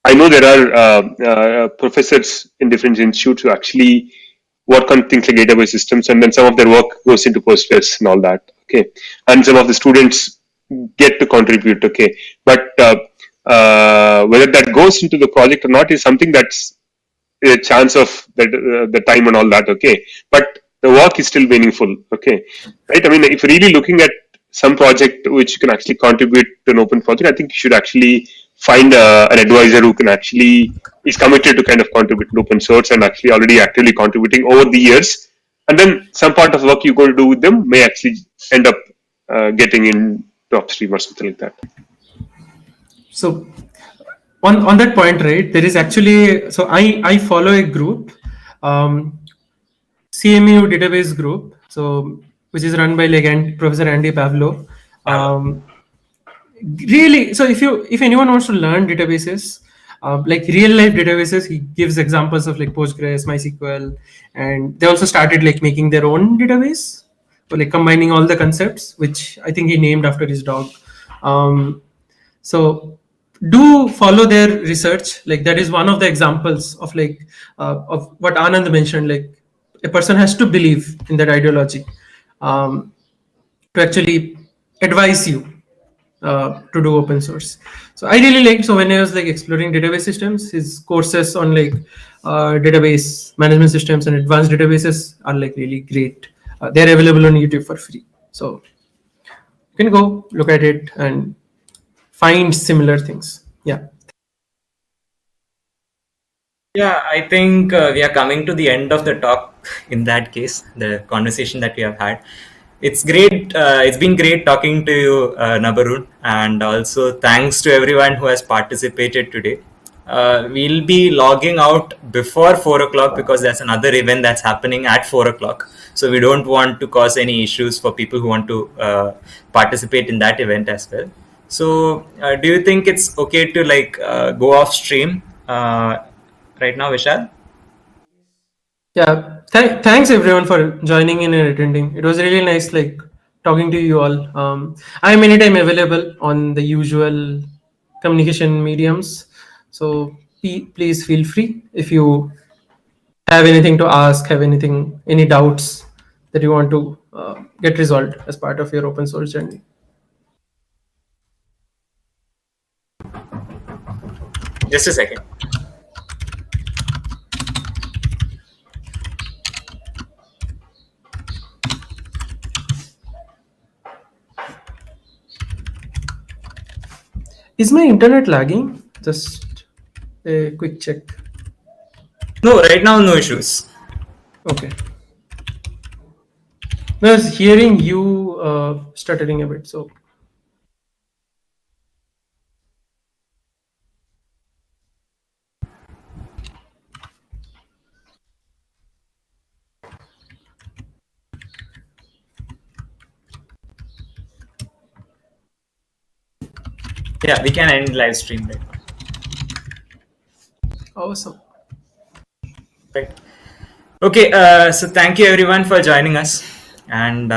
I know there are professors in different institutes who actually work on things like database systems, and then some of their work goes into Postgres and all that. Okay, and some of the students get to contribute. Okay, but whether that goes into the project or not is something that's a chance of the time and all that. Okay, but the work is still meaningful. Okay, right? I mean, if really looking at some project which you can actually contribute to an open project, I think you should actually find an advisor who can actually is committed to kind of contribute to open source and actually already actively contributing over the years. And then some part of work you're going to do with them may actually end up getting into upstream or something like that. So on that point, right, there is actually, so I follow a group, CMU database group, so which is run by like Professor Andy Pavlo. Really, so if anyone wants to learn databases, like real life databases, he gives examples of like Postgres, MySQL, and they also started like making their own database, or like combining all the concepts, which I think he named after his dog. So do follow their research. Like that is one of the examples of like of what Anand mentioned. Like a person has to believe in that ideology to actually advise you to do open source. So I really liked, so when I was like exploring database systems, his courses on like database management systems and advanced databases are like really great. They're available on YouTube for free, so you can go look at it and find similar things. Yeah. Yeah, I think we are coming to the end of the talk in that case, the conversation that we have had. It's great. It's been great talking to you, Nabarun, and also thanks to everyone who has participated today. We'll be logging out before 4 o'clock because there's another event that's happening at 4 o'clock. So we don't want to cause any issues for people who want to participate in that event as well. So do you think it's okay to like go off stream right now, Vishal? Yeah, thanks everyone for joining in and attending. It was really nice, like talking to you all. I'm anytime available on the usual communication mediums, so please feel free if you have anything to ask, have any doubts that you want to get resolved as part of your open source journey. Just a second. Is my internet lagging? Just a quick check. No, right now, no issues. Okay. I was hearing you stuttering a bit, so. Yeah, we can end live stream right now. Awesome. Right. Okay, so thank you everyone for joining us. And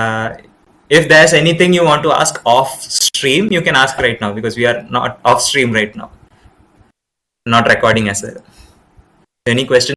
if there's anything you want to ask off stream, you can ask right now because we are not off stream right now. Not recording as well. Any questions?